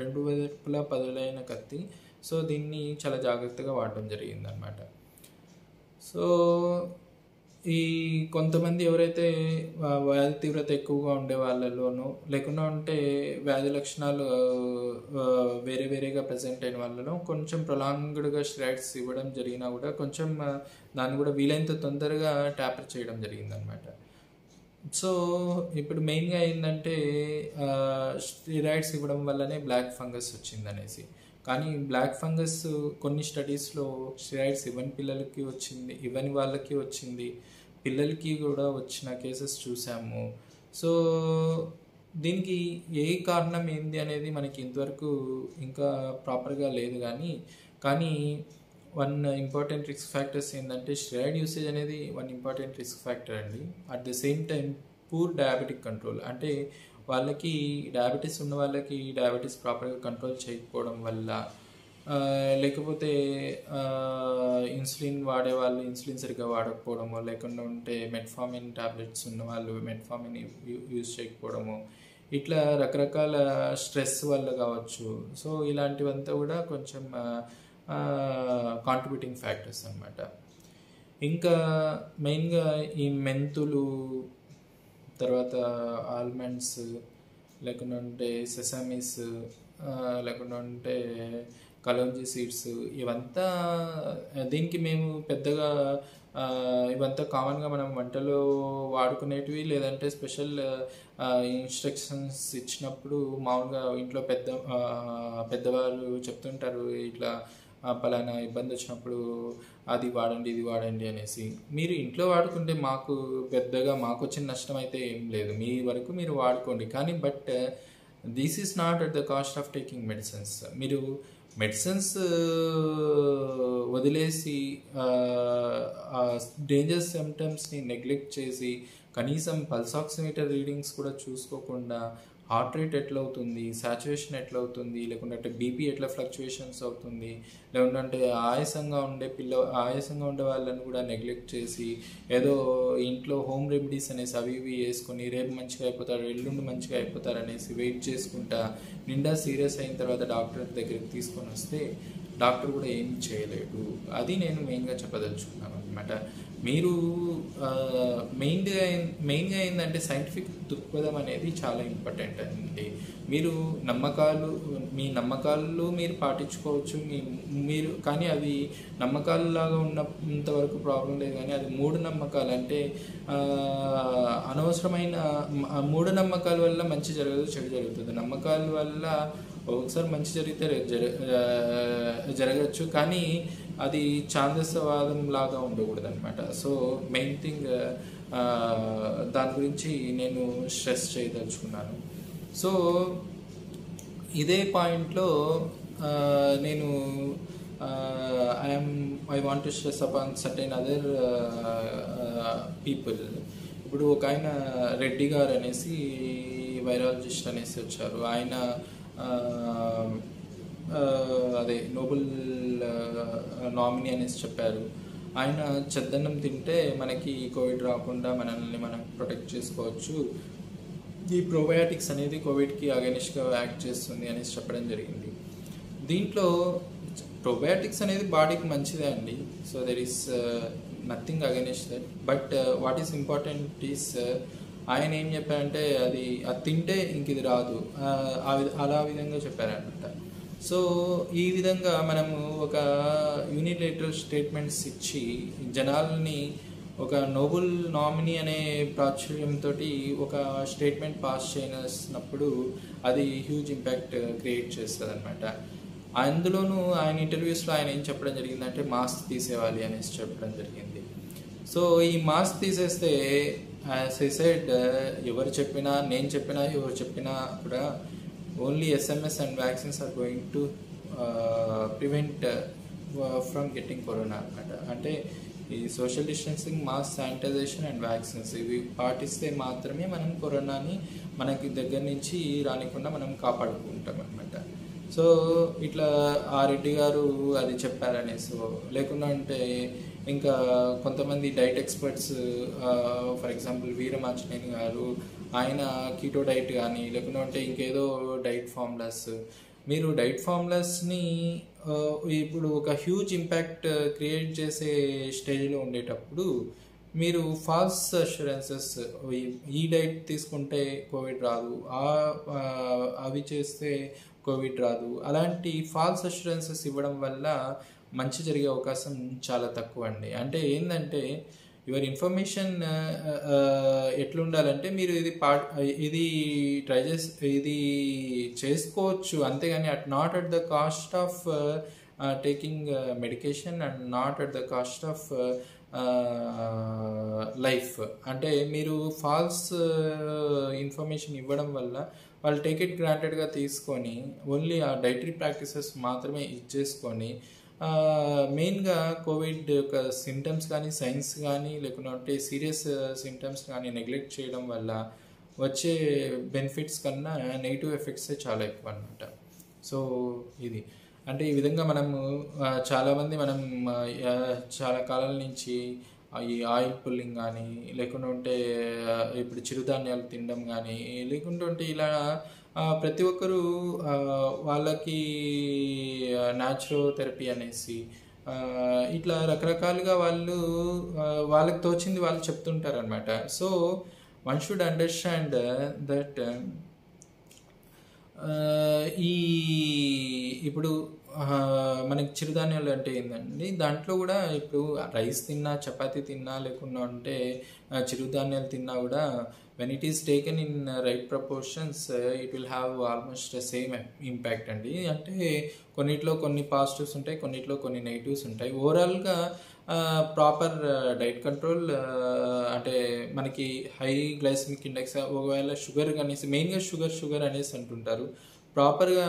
రెండు వైపులా పదునైన కత్తి. సో దీన్ని చాలా జాగ్రత్తగా వాడడం జరిగింది అనమాట. సో ఈ కొంతమంది ఎవరైతే వ్యాధి తీవ్రత ఎక్కువగా ఉండే వాళ్ళలోనూ, లేకుండా ఉంటే వ్యాధి లక్షణాలు వేరే వేరేగా ప్రజెంట్ అయిన వాళ్ళలో కొంచెం ప్రొలాంగ్డ్గా స్టెరాయిడ్స్ ఇవ్వడం జరిగినా కూడా కొంచెం దాన్ని కూడా వీలైనంత తొందరగా ట్యాపర్ చేయడం జరిగిందనమాట. సో ఇప్పుడు మెయిన్గా ఏంటంటే స్టెరాయిడ్స్ ఇవ్వడం వల్లనే బ్లాక్ ఫంగస్ వచ్చిందనేసి. కానీ బ్లాక్ ఫంగస్ కొన్ని స్టడీస్లో స్టెరాయిడ్స్ ఇవ్వని పిల్లలకి వచ్చింది, ఇవ్వని వాళ్ళకి వచ్చింది, పిల్లలకి కూడా వచ్చిన కేసెస్ చూసాము. సో దీనికి ఏ కారణం ఏంది అనేది మనకి ఇంతవరకు ఇంకా ప్రాపర్గా లేదు. కానీ వన్ ఇంపార్టెంట్ రిస్క్ ఫ్యాక్టర్స్ ఏంటంటే స్టెరాయిడ్ యూసేజ్ అనేది వన్ ఇంపార్టెంట్ రిస్క్ ఫ్యాక్టర్ అండి. At the same time poor diabetic control, అంటే వాళ్ళకి డయాబెటీస్ ఉన్న వాళ్ళకి డయాబెటీస్ ప్రాపర్గా కంట్రోల్ చేయకపోవడం వల్ల, లేకపోతే ఇన్సులిన్ వాడే వాళ్ళు ఇన్సులిన్ సరిగ్గా వాడకపోవడమో, లేకుండా ఉంటే మెట్ఫార్మిన్ టాబ్లెట్స్ ఉన్న వాళ్ళు మెట్ఫార్మిన్ యూజ్ చేయకపోవడము, ఇట్లా రకరకాల స్ట్రెస్ వల్ల కావచ్చు. సో ఇలాంటివంతా కూడా కొంచెం కాంట్రిబ్యూటింగ్ ఫ్యాక్టర్స్ అన్నమాట. ఇంకా మెయిన్గా ఈ మెంతులు, తర్వాత ఆల్మండ్స్, లేకుండా ఉంటే సెసామిస్, లేకుండా ఉంటే కలోంజీ సీడ్స్, ఇవంతా దీనికి మేము పెద్దగా ఇవంతా కామన్గా మనం వంటలో వాడుకునేటివి, లేదంటే స్పెషల్ ఇన్స్ట్రక్షన్స్ ఇచ్చినప్పుడు మామూలుగా ఇంట్లో పెద్దవాళ్ళు చెప్తుంటారు, ఇట్లా పలానా ఇబ్బంది వచ్చినప్పుడు అది వాడండి ఇది వాడండి అనేసి. మీరు ఇంట్లో వాడుకుంటే మాకు వచ్చిన నష్టం అయితే ఏం లేదు, మీ వరకు మీరు వాడుకోండి. కానీ but this is not at the cost of taking medicines. మీరు మెడిసిన్స్ వదిలేసి డేంజర్ సిమ్టమ్స్ని నెగ్లెక్ట్ చేసి కనీసం పల్స్ ఆక్సిమీటర్ రీడింగ్స్ కూడా చూసుకోకుండా హార్ట్ రేట్ ఎట్లా అవుతుంది, సాచురేషన్ ఎట్లా అవుతుంది, లేకుంటే బీపీ ఎట్లా ఫ్లక్చుయేషన్స్ అవుతుంది, లేకుంటే ఆయాసంగా ఉండే వాళ్ళని కూడా నెగ్లెక్ట్ చేసి ఏదో ఇంట్లో హోమ్ రెమెడీస్ అనేసి అవి ఇవి వేసుకొని రేపు మంచిగా అయిపోతారు, ఎల్లుండి మంచిగా అయిపోతారు అనేసి వెయిట్ చేసుకుంటా నిండా సీరియస్ అయిన తర్వాత డాక్టర్ దగ్గరికి తీసుకొని వస్తే డాక్టర్ కూడా ఏం చేయలేడు. అది నేను మెయిన్గా చెప్పదలుచుకున్నాను అనమాట. మీరు మెయిన్గా ఏంటంటే సైంటిఫిక్ దృక్పథం అనేది చాలా ఇంపార్టెంట్ అండి. మీరు మీ నమ్మకాలు మీరు పాటించుకోవచ్చు, మీరు కానీ అవి నమ్మకాలు లాగా ఉన్నంత వరకు ప్రాబ్లం లేదు. కానీ అది మూఢనమ్మకాలు, అంటే అనవసరమైన మూఢనమ్మకాల వల్ల మంచి జరగదు, చెడు జరుగుతుంది. నమ్మకాల వల్ల ఒకసారి మంచి జరిగితే జరగచ్చు, కానీ అది ఛాందసవాదం లాగా ఉండకూడదు అనమాట. సో మెయిన్ థింగ్ దాని గురించి నేను స్ట్రెస్ చేయదలుచుకున్నాను. సో ఇదే పాయింట్లో నేను I want to stress upon certain other people. ఇప్పుడు ఒక ఆయన రెడ్డి గారు అనేసి వైరాలజిస్ట్ అనేసి వచ్చారు. ఆయన అదే నోబెల్ నామినీ అనేసి చెప్పారు. ఆయన చెద్దన్నం తింటే మనకి కోవిడ్ రాకుండా మనల్ని మనం ప్రొటెక్ట్ చేసుకోవచ్చు, ఈ ప్రోబయాటిక్స్ అనేది కోవిడ్కి అగెనిస్ట్గా యాక్ట్ చేస్తుంది అనేసి చెప్పడం జరిగింది. దీంట్లో ప్రోబయాటిక్స్ అనేది బాడీకి మంచిదే అండి. So there is nothing against that. But what is important is ఆయన ఏం చెప్పారంటే అది తింటే ఇంక ఇది రాదు, అలా విధంగా చెప్పారనమాట. సో ఈ విధంగా మనము ఒక యూనిలేటరల్ స్టేట్మెంట్స్ ఇచ్చి జనాల్ని ఒక నోబెల్ నామినీ అనే ప్రాచుర్యంతో ఒక స్టేట్మెంట్ పాస్ చేసినప్పుడు అది హ్యూజ్ ఇంపాక్ట్ క్రియేట్ చేస్తుంది అనమాట. అందులోనూ ఆయన ఇంటర్వ్యూస్లో ఆయన ఏం చెప్పడం జరిగిందంటే మాస్క్ తీసేవాలి అనేసి చెప్పడం జరిగింది. సో ఈ మాస్క్ తీసేస్తే యాజ్ ఐ సెడ్, ఎవరు చెప్పినా నేను చెప్పినా ఎవరు చెప్పినా కూడా only SMS and vaccines are going to prevent from getting corona అనమాట. అంటే ఈ social distancing, mask, sanitization and vaccines ఇవి పాటిస్తే మాత్రమే మనం కరోనాని మనకి దగ్గర నుంచి రానికుండా మనం కాపాడుకుంటాం అనమాట. సో ఇట్లా ఆ రెడ్డి గారు అది చెప్పారనేసి, లేకుండా అంటే ఇంకా కొంతమంది డైట్ ఎక్స్పర్ట్స్, ఫర్ ఎగ్జాంపుల్ వీరమాంజనేయులు గారు, ఆయన కీటో డైట్ కానీ లేకుండా అంటే ఇంకేదో డైట్ ఫార్ములాస్, మీరు డైట్ ఫార్ములాస్ని ఇప్పుడు ఒక హ్యూజ్ ఇంపాక్ట్ క్రియేట్ చేసే స్టేజ్లో ఉండేటప్పుడు మీరు ఫాల్స్ అష్యూరెన్సెస్, ఈ డైట్ తీసుకుంటే కోవిడ్ రాదు, అవి చేస్తే కోవిడ్ రాదు, అలాంటి ఫాల్స్ అష్యూరెన్సెస్ ఇవ్వడం వల్ల మంచి జరిగే అవకాశం చాలా తక్కువ అండి. అంటే ఏంటంటే యువర్ ఇన్ఫర్మేషన్ ఎట్లుండాలంటే మీరు ఇది ట్రై ఇది చేసుకోవచ్చు, అంతేగాని not at the cost of taking medication and not at the cost of life. అంటే మీరు ఫాల్స్ ఇన్ఫర్మేషన్ ఇవ్వడం వల్ల వాళ్ళు టేక్ ఇట్ గ్రాంటెడ్గా తీసుకొని ఓన్లీ ఆ డైటరీ ప్రాక్టీసెస్ మాత్రమే ఇచ్చేసుకొని మెయిన్గా కోవిడ్ యొక్క సిమ్టమ్స్ కానీ సైన్స్ కానీ లేకుంటే సీరియస్ సిమ్టమ్స్ కానీ నెగ్లెక్ట్ చేయడం వల్ల వచ్చే బెనిఫిట్స్ కన్నా నెగిటివ్ ఎఫెక్ట్సే చాలా ఎక్కువ అనమాట. సో ఇది అంటే ఈ విధంగా మనము చాలామంది మనం చాలా కాలాల నుంచి ఈ ఆయిల్ పుల్లింగ్ కానీ లేకుండా ఉంటే ఇప్పుడు చిరుధాన్యాలు తినడం కానీ లేకుంటే ఉంటే ఇలా ప్రతి ఒక్కరూ వాళ్ళకి న్యాచురోథెరపీ అనేసి ఇట్లా రకరకాలుగా వాళ్ళకి తోచింది వాళ్ళు చెప్తుంటారు అనమాట. So one should understand that ఇప్పుడు మనకి చిరుధాన్యాలు అంటే ఏంటండి, దాంట్లో కూడా ఇప్పుడు రైస్ తిన్నా, చపాతీ తిన్నా లేకుండా ఉంటే చిరుధాన్యాలు తిన్నా కూడా when it is taken in right proportions it will have almost same impact అండి. అంటే కొన్నిట్లో కొన్ని పాజిటివ్స్ ఉంటాయి, కొన్నిట్లో కొన్ని నెగిటివ్స్ ఉంటాయి. ఓవరాల్గా ప్రాపర్ డైట్ కంట్రోల్, అంటే మనకి హై గ్లైసమిక్ ఇండెక్స్, ఒకవేళ షుగర్ అనేసి మెయిన్గా షుగర్ అనేసి అంటుంటారు. ప్రాపర్గా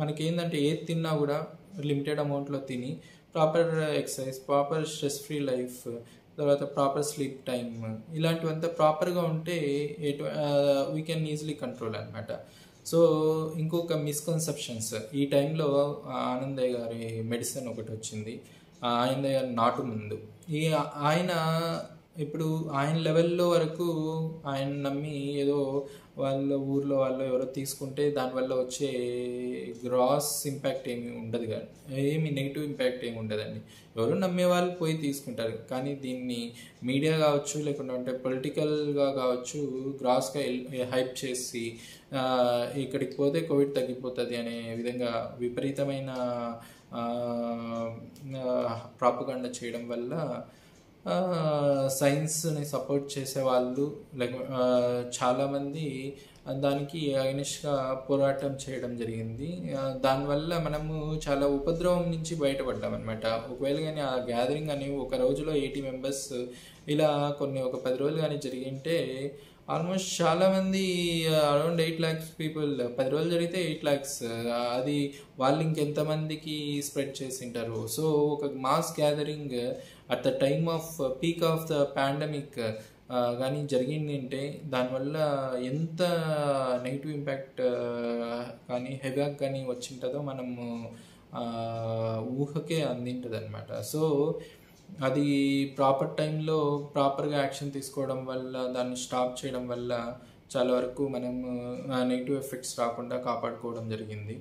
మనకి ఏంటంటే ఏది తిన్నా కూడా లిమిటెడ్ అమౌంట్లో తిని, proper exercise, proper stress free life, తర్వాత ప్రాపర్ స్లీప్ టైమ్, ఇలాంటివంతా ప్రాపర్గా ఉంటే వీ కెన్ ఈజీలీ కంట్రోల్ అనమాట. సో ఇంకొక మిస్కన్సెప్షన్స్, ఈ టైంలో ఆనందయ్య గారి మెడిసిన్ ఒకటి వచ్చింది. ఆనందయ్య గారి నాటు ముందు ఆయన ఇప్పుడు ఆయన లెవెల్లో వరకు ఆయన నమ్మి ఏదో వాళ్ళ ఊర్లో వాళ్ళు ఎవరో తీసుకుంటే దానివల్ల వచ్చే గ్రాస్ ఇంపాక్ట్ ఏమి ఉండదు, కానీ ఏమి నెగిటివ్ ఇంపాక్ట్ ఏమి ఉండదండి. ఎవరో నమ్మే వాళ్ళు పోయి తీసుకుంటారు, కానీ దీన్ని మీడియా కావచ్చు లేకుంటే పొలిటికల్గా కావచ్చు గ్రాస్గా హైప్ చేసి ఇక్కడికి పోతే కోవిడ్ తగ్గిపోతుంది అనే విధంగా విపరీతమైన ప్రాపగండా చేయడం వల్ల సైన్స్ని సపోర్ట్ చేసే వాళ్ళు చాలామంది దానికి అగైనెస్ట్గా పోరాటం చేయడం జరిగింది. దానివల్ల మనము చాలా ఉపద్రవం నుంచి బయటపడ్డాం అనమాట. ఒకవేళ కానీ ఆ గ్యాదరింగ్ అని ఒక రోజులో 80 మెంబర్స్ ఇలా ఒక 10 రోజులు కానీ జరిగింటే ఆల్మోస్ట్ చాలామంది అరౌండ్ 8 lakhs పీపుల్ 10 రోజులు జరిగితే 8 lakhs అది వాళ్ళు ఇంకెంతమందికి స్ప్రెడ్ చేసి ఉంటారు. సో ఒక mass gathering at the time off peak of the pandemic కానీ జరిగింది అంటే దానివల్ల ఎంత నెగిటివ్ ఇంపాక్ట్ కానీ హెవాక్ కానీ వచ్చింటుందో మనము ఊహకే అందింటుంది అనమాట. సో అది ప్రాపర్ టైంలో ప్రాపర్గా యాక్షన్ తీసుకోవడం వల్ల, దాన్ని స్టాప్ చేయడం వల్ల చాలా వరకు మనము నెగిటివ్ ఎఫెక్ట్స్ రాకుండా కాపాడుకోవడం జరిగింది.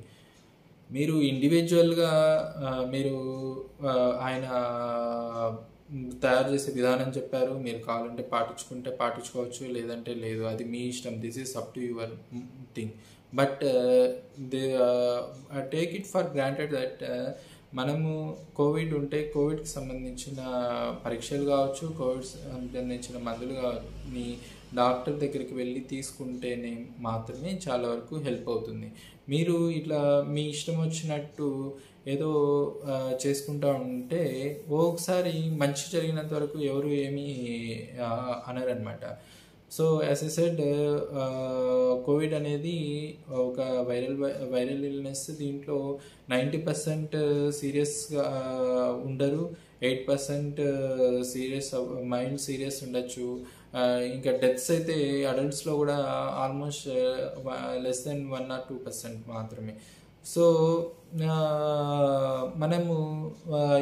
మీరు ఇండివిజువల్గా మీరు ఆయన తయారు చేసే విధానం చెప్పారు, మీరు కావాలంటే పాటించుకుంటే పాటించుకోవచ్చు, లేదంటే లేదు, అది మీ ఇష్టం. This is up to your thing. But they take it for granted that మనము కోవిడ్ ఉంటే కోవిడ్కి సంబంధించిన పరీక్షలు కావచ్చు, కోవిడ్ సంబంధించిన మందులు కానీ డాక్టర్ దగ్గరికి వెళ్ళి తీసుకుంటేనే మాత్రమే చాలా వరకు హెల్ప్ అవుతుంది. మీరు ఇట్లా మీ ఇష్టం వచ్చినట్టు ఏదో చేసుకుంటూ ఉంటే ఒకసారి మంచి జరిగినంత వరకు ఎవరు ఏమీ అనరనమాట. So as a said, COVID అనేది ఒక వైరల్ ఇల్నెస్. దీంట్లో 90% సీరియస్గా ఉండరు, 8% సీరియస్ మైల్డ్ సీరియస్ ఉండొచ్చు. ఇంకా డెత్స్ అయితే అడల్ట్స్లో కూడా ఆల్మోస్ట్ లెస్ దెన్ 1 or 2% మాత్రమే. సో మనము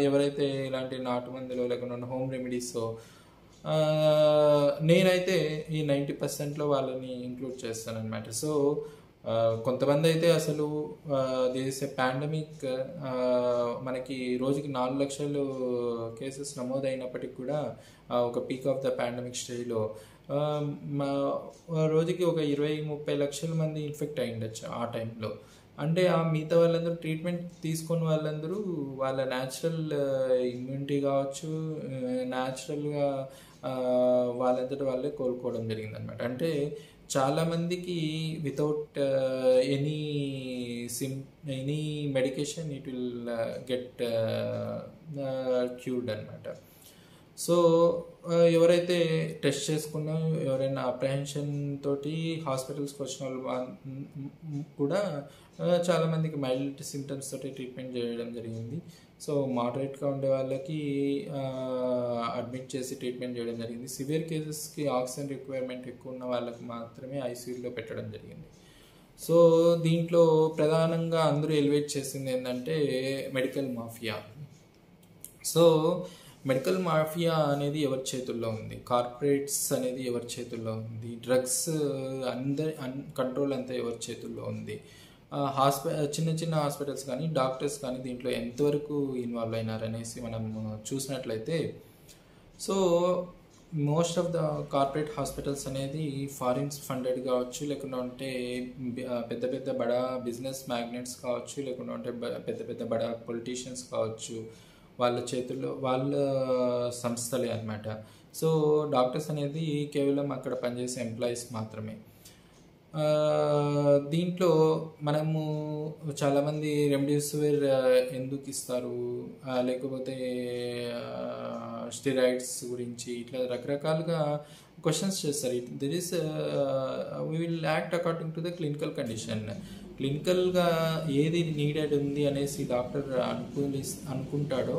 ఎవరైతే ఇలాంటి నాటు మందులు లేకుండా హోమ్ రెమెడీస్, నేనైతే ఈ 90%లో వాళ్ళని ఇంక్లూడ్ చేస్తాను అనమాట. సో కొంతమంది అయితే అసలు దిస్ ఏ పాండమిక్, మనకి రోజుకి 4 లక్షలు కేసెస్ నమోదైనప్పటికి కూడా ఒక పీక్ ఆఫ్ ద పాండమిక్ స్టేజ్లో రోజుకి ఒక 20-30 లక్షల మంది ఇన్ఫెక్ట్ అయి ఉండొచ్చు ఆ టైంలో. అంటే ఆ మిగతా వాళ్ళందరూ ట్రీట్మెంట్ తీసుకుని వాళ్ళందరూ వాళ్ళ న్యాచురల్ ఇమ్యూనిటీ కావచ్చు, న్యాచురల్గా వాళ్ళంతటి వాళ్ళే కోలుకోవడం జరిగింది అనమాట. అంటే చాలామందికి without any medication it will get cured అనమాట. సో ఎవరైతే టెస్ట్ చేసుకున్నా, ఎవరైనా అప్రహెన్షన్ తోటి హాస్పిటల్స్కి వచ్చిన వాళ్ళు కూడా చాలామందికి మైల్డ్ సిమ్టమ్స్ తోటి ట్రీట్మెంట్ చేయడం జరిగింది. సో మోడరేట్గా ఉండే వాళ్ళకి అడ్మిట్ చేసి ట్రీట్మెంట్ చేయడం జరిగింది. సివియర్ కేసెస్కి ఆక్సిజన్ రిక్వైర్మెంట్ ఎక్కువ ఉన్న వాళ్ళకి మాత్రమే ఐసీయూలో పెట్టడం జరిగింది. సో దీంట్లో ప్రధానంగా అందరూ ఎలివేట్ చేసింది ఏంటంటే medical mafia. So medical mafia అనేది ఎవరి చేతుల్లో ఉంది, కార్పొరేట్స్ అనేది ఎవరి చేతుల్లో ఉంది, డ్రగ్స్ కంట్రోల్ అంతా ఎవరి చేతుల్లో ఉంది, చిన్న చిన్న హాస్పిటల్స్ కానీ డాక్టర్స్ కానీ దీంట్లో ఎంతవరకు ఇన్వాల్వ్ అయినారనేసి మనం చూసినట్లయితే, so most of the corporate hospitals అనేది ఫారిన్స్ ఫండెడ్ కావచ్చు, లేకుంటే పెద్ద పెద్ద బడా బిజినెస్ మ్యాగ్నెట్స్ కావచ్చు, లేకుంటే పెద్ద పెద్ద బడా పొలిటీషియన్స్ కావచ్చు, వాళ్ళ చేతుల్లో వాళ్ళ సంస్థలే అన్నమాట. సో డాక్టర్స్ అనేది కేవలం అక్కడ పనిచేసే ఎంప్లాయీస్ మాత్రమే. దీంట్లో మనము చాలామంది రెమ్డెసివిర్ ఎందుకు ఇస్తారు, లేకపోతే స్టెరాయిడ్స్ గురించి ఇట్లా రకరకాలుగా క్వశ్చన్స్ చేస్తారు. There is we will act according to the clinical condition. క్లినికల్గా ఏది నీడెడ్ ఉంది అనేసి డాక్టర్ అనుకుంటాడో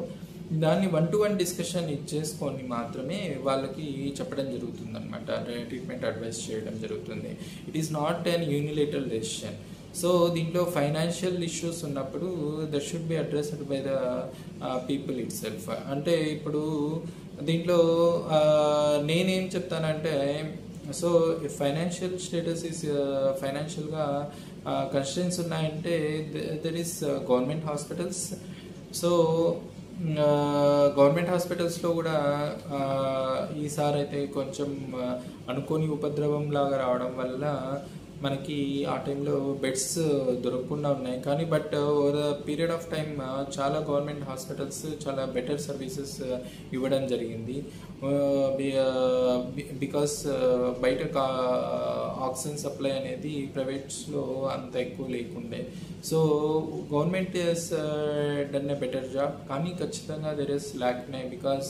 దాన్ని 1-to-1 డిస్కషన్ ఇచ్చేసుకొని మాత్రమే వాళ్ళకి చెప్పడం జరుగుతుంది అనమాట, ట్రీట్మెంట్ అడ్వైస్ చేయడం జరుగుతుంది. It is not an unilateral decision. So దీంట్లో ఫైనాన్షియల్ ఇష్యూస్ ఉన్నప్పుడు that should be addressed by the people it self. అంటే ఇప్పుడు దీంట్లో నేనేం చెప్తానంటే, సో ఫైనాన్షియల్ స్టేటస్ ఈస్ ఫైనాన్షియల్గా కన్స్ట్రెయిన్స్ ఉన్నాయంటే there is government hospitals. So government హాస్పిటల్స్లో కూడా ఈసారి అయితే కొంచెం అనుకోని ఉపద్రవం లాగా రావడం వల్ల మనకి ఆ టైంలో బెడ్స్ దొరకకుండా ఉన్నాయి. కానీ but over the period of time చాలా గవర్నమెంట్ హాస్పిటల్స్ చాలా బెటర్ సర్వీసెస్ ఇవ్వడం జరిగింది. బికాస్ బయట ఆక్సిజన్ సప్లై అనేది ప్రైవేట్స్లో అంత ఎక్కువ లేకుండే. So government is done a better job. కానీ ఖచ్చితంగా దెర్ ఇస్ ల్యాక్ ఉన్నాయి because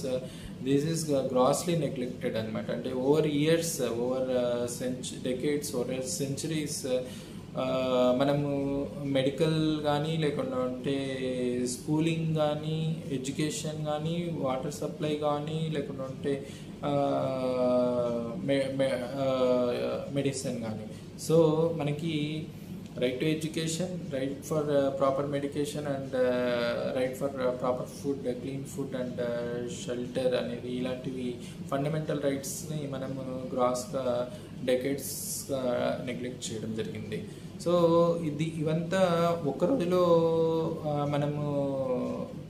this is grossly neglected అనమాట. అంటే over years, over decades, over centuries మనము మెడికల్ కానీ లేకుండా ఉంటే స్కూలింగ్ కానీ, ఎడ్యుకేషన్ కానీ, వాటర్ సప్లై కానీ లేకుండా ఉంటే మెడిసిన్ కానీ. సో మనకి right to education, right for proper medication and right for proper food, clean food and shelter అనేది ఇలాంటివి ఫండమెంటల్ రైట్స్ని మనము గ్రాస్గా డెకేడ్స్గా నెగ్లెక్ట్ చేయడం జరిగింది. సో ఇవంతా ఒక్క రోజులో మనము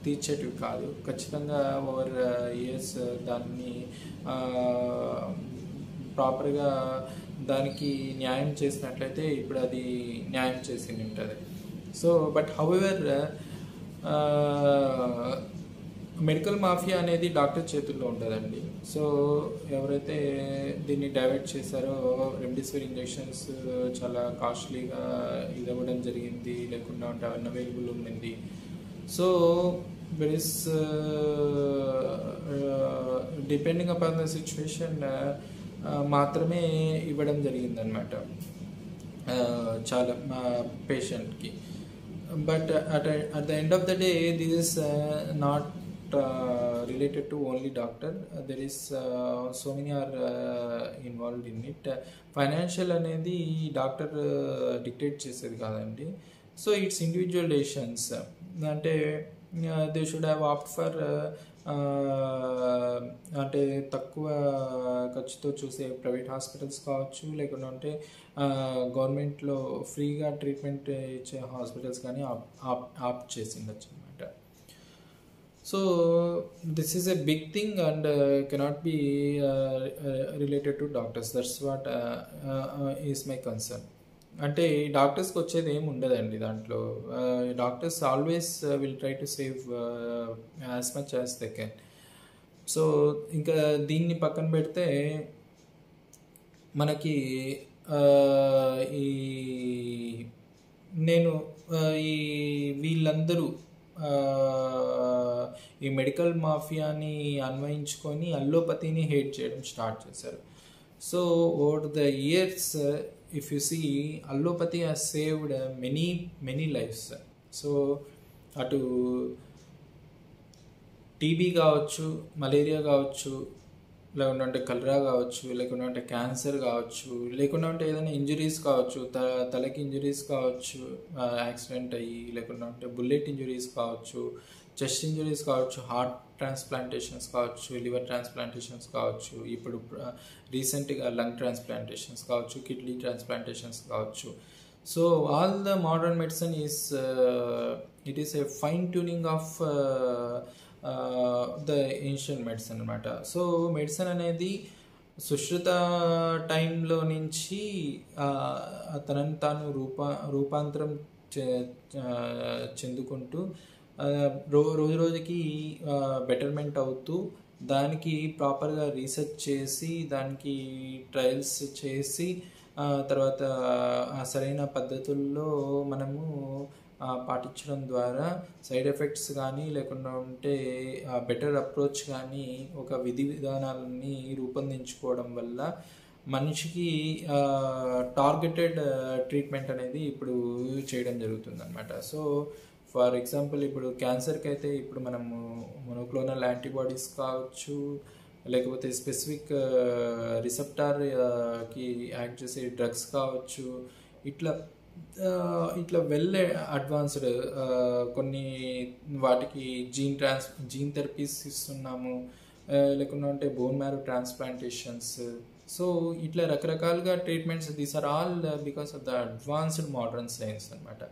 తీర్చేటివి కాదు. ఖచ్చితంగా ఓవర్ ఇయర్స్ దాన్ని ప్రాపర్గా దానికి న్యాయం చేసినట్లయితే ఇప్పుడు అది న్యాయం చేసి ఉంటుంది. So but however medical mafia అనేది డాక్టర్ చేతుల్లో ఉంటుందండి. సో ఎవరైతే దీన్ని డైవర్ట్ చేశారో రెమ్డెసివిర్ ఇంజెక్షన్స్ చాలా కాస్ట్లీగా ఇది అవ్వడం జరిగింది, లేకుండా ఉంటే అన్అవైలబుల్ ఉండింది. So there is depending upon the situation మాత్రమే ఇవ్వడం జరిగిందనమాట చాలా పేషెంట్కి. But at the end of the day this is not related to only doctor. There is so many are involved in it. Financial అనేది doctor dictate చేసేది కాదండి. So it's individual decisions. అంటే they should have opt for అంటే తక్కువ ఖర్చుతో చూసే private hospitals కావచ్చు, లేకుండా ఉంటే గవర్నమెంట్లో ఫ్రీగా ట్రీట్మెంట్ ఇచ్చే హాస్పిటల్స్ కానీ ఆప్ట్ చేసిండొచ్చు అనమాట. So this is a big thing and cannot be related to doctors. That's what is my concern. అంటే డాక్టర్స్కి వచ్చేది ఏమి ఉండదండి దాంట్లో. Doctors always will try to save as much as they can. So ఇంకా దీన్ని పక్కన పెడితే మనకి ఈ నేను ఈ వీళ్ళందరూ ఈ మెడికల్ మాఫియాని అన్వయించుకొని అల్లోపతిని హేట్ చేయడం స్టార్ట్ చేశారు. So over the years if you see, allopathy has saved many lives. So అటు టీబీ కావచ్చు, మలేరియా కావచ్చు, లేకుంటే కలరా కావచ్చు, లేకుంటే క్యాన్సర్ కావచ్చు, లేకుంటే ఏదైనా ఇంజరీస్ కావచ్చు, తలకి ఇంజరీస్ కావచ్చు యాక్సిడెంట్ అయ్యి, లేకుంటే బుల్లెట్ ఇంజరీస్ కావచ్చు, చెస్ట్ ఇంజరీస్ కావచ్చు, హార్ట్ ట్రాన్స్ప్లాంటేషన్స్ కావచ్చు, లివర్ ట్రాన్స్ప్లాంటేషన్స్ కావచ్చు, ఇప్పుడు రీసెంట్గా లంగ్ ట్రాన్స్ప్లాంటేషన్స్ కావచ్చు, కిడ్నీ ట్రాన్స్ప్లాంటేషన్స్ కావచ్చు. So all the modern medicine is it is a fine tuning of the ancient medicine అనమాట. సో మెడిసిన్ అనేది సుశ్రుత టైంలో నుంచి తనని తాను రూపాంతరం చెందుకుంటూ రోజు రోజుకి బెటర్మెంట్ అవుతూ దానికి ప్రాపర్గా రీసెర్చ్ చేసి దానికి ట్రయల్స్ చేసి తర్వాత సరైన పద్ధతుల్లో మనము పాటించడం ద్వారా సైడ్ ఎఫెక్ట్స్ కానీ లేకుండా ఉంటే బెటర్ అప్రోచ్ కానీ ఒక విధి విధానాలని రూపొందించుకోవడం వల్ల మనిషికి టార్గెటెడ్ ట్రీట్మెంట్ అనేది ఇప్పుడు చేయడం జరుగుతుంది అనమాట. సో ఫర్ ఎగ్జాంపుల్ ఇప్పుడు క్యాన్సర్కి అయితే ఇప్పుడు మనము మోనోక్లోనల్ యాంటీబాడీస్ కావచ్చు, లేకపోతే స్పెసిఫిక్ రిసెప్టార్కి యాక్ట్ చేసే డ్రగ్స్ కావచ్చు, ఇట్లా వెల్ అడ్వాన్స్డ్ కొన్ని వాటికి జీన్ థెరపీస్ ఇస్తున్నాము, లేకుంటే బోన్ మ్యారో ట్రాన్స్ప్లాంటేషన్స్. సో ఇట్లా రకరకాలుగా treatments, these are all because of the advanced modern science అనమాట.